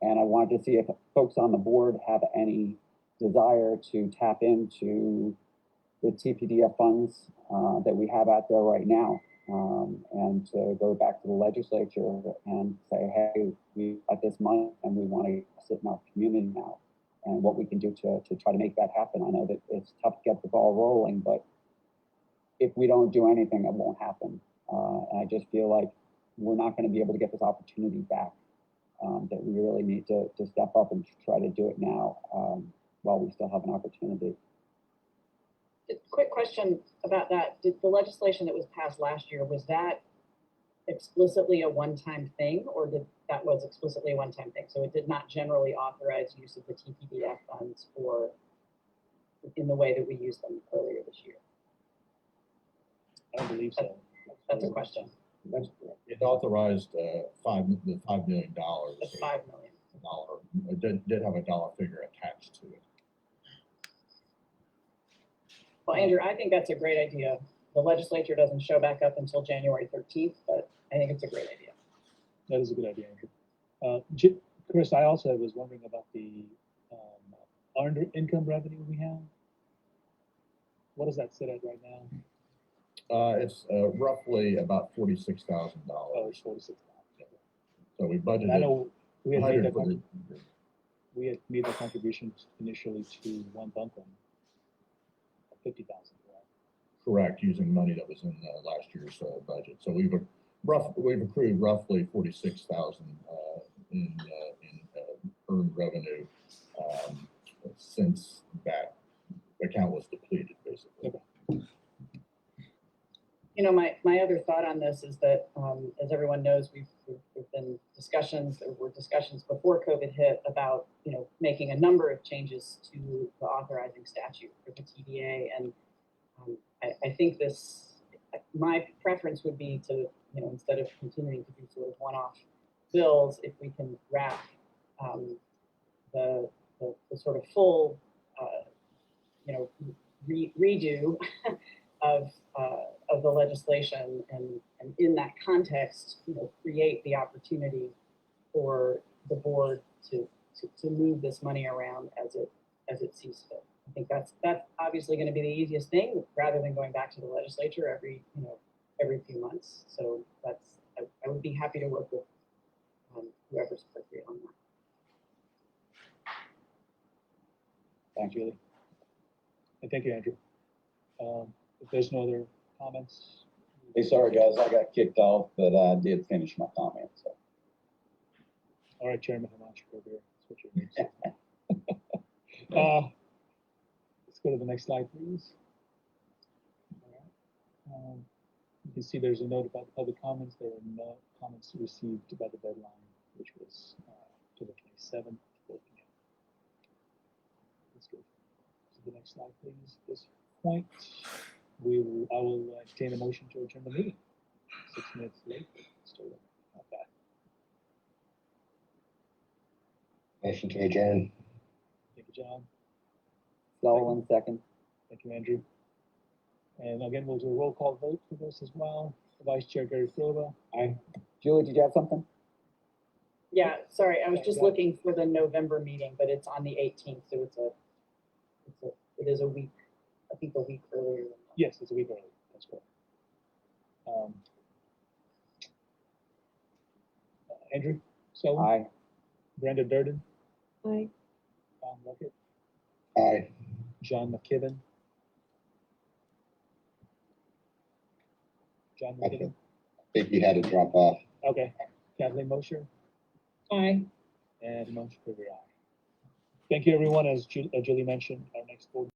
And I wanted to see if folks on the board have any desire to tap into the TPDF funds that we have out there right now, and to go back to the legislature and say, hey, we got this money and we want to sit in our community now, and what we can do to try to make that happen. I know that it's tough to get the ball rolling, but if we don't do anything, it won't happen. And I just feel like we're not going to be able to get this opportunity back, that we really need to step up and try to do it now while we still have an opportunity. Quick question about that. Did the legislation that was passed last year, was that explicitly a one-time thing, or that was explicitly a one-time thing? So it did not generally authorize use of the TPDF funds in the way that we used them earlier this year? I don't believe so. That's a question. That's correct. It authorized the $5 million. That's $5 million. It did have a dollar figure attached to it. Well, Andrew, I think that's a great idea. The legislature doesn't show back up until January 13th, but I think it's a great idea. That is a good idea, Andrew. Chris, I also was wondering about the earned income revenue we have. What does that sit at right now? It's roughly about $46,000. Oh, it's 46,000. So we budgeted. I know we had made $100 we had made the contributions initially to one Buncombe of 50,000. Correct, using money that was in last year's budget. So we've accrued roughly $46,000 in earned revenue since that account was depleted, basically. You know, my other thought on this is that, as everyone knows, we've been there were discussions before COVID hit about, you know, making a number of changes to the authorizing statute for the TDA. And I think my preference would be to, you know, instead of continuing to do sort of one-off bills, if we can wrap the sort of full, you know, redo of the legislation, and in that context, you know, create the opportunity for the board to move this money around as it sees fit. I think that's obviously going to be the easiest thing, rather than going back to the legislature every few months. So I would be happy to work with whoever's appropriate on that. Thank you, Julie. And thank you, Andrew. If there's no other comments. Hey, sorry guys, I got kicked off, but I did finish my comment. So. All right, Chairman Hamachi, over here. That's what you need. Let's go to the next slide, please. All right. You can see there's a note about the public comments. There are no comments received by the deadline, which was October 27th, 4 p.m. Let's go to the next slide, please. At this point, I will entertain a motion to adjourn the meeting. 6 minutes late, still not bad. Motion to adjourn. Thank you, John. Sullivan, second. Thank you, Andrew. And again, we'll do a roll call vote for this as well. Vice Chair Gary Silva. Aye. Julie, did you have something? Yeah, sorry, I was just looking for the November meeting, but it's on the 18th, so it is a week. I think a week earlier than that. Yes, it's a week early. That's correct. Andrew Sullivan. Aye. Brenda Durden. Aye. Tom Luckett. Aye. John McKibben. John McKibben. I think you had to drop off. Okay. Kathleen Mosher. Aye. And Mosher Kruger, aye. Thank you, everyone. As Julie mentioned, our next board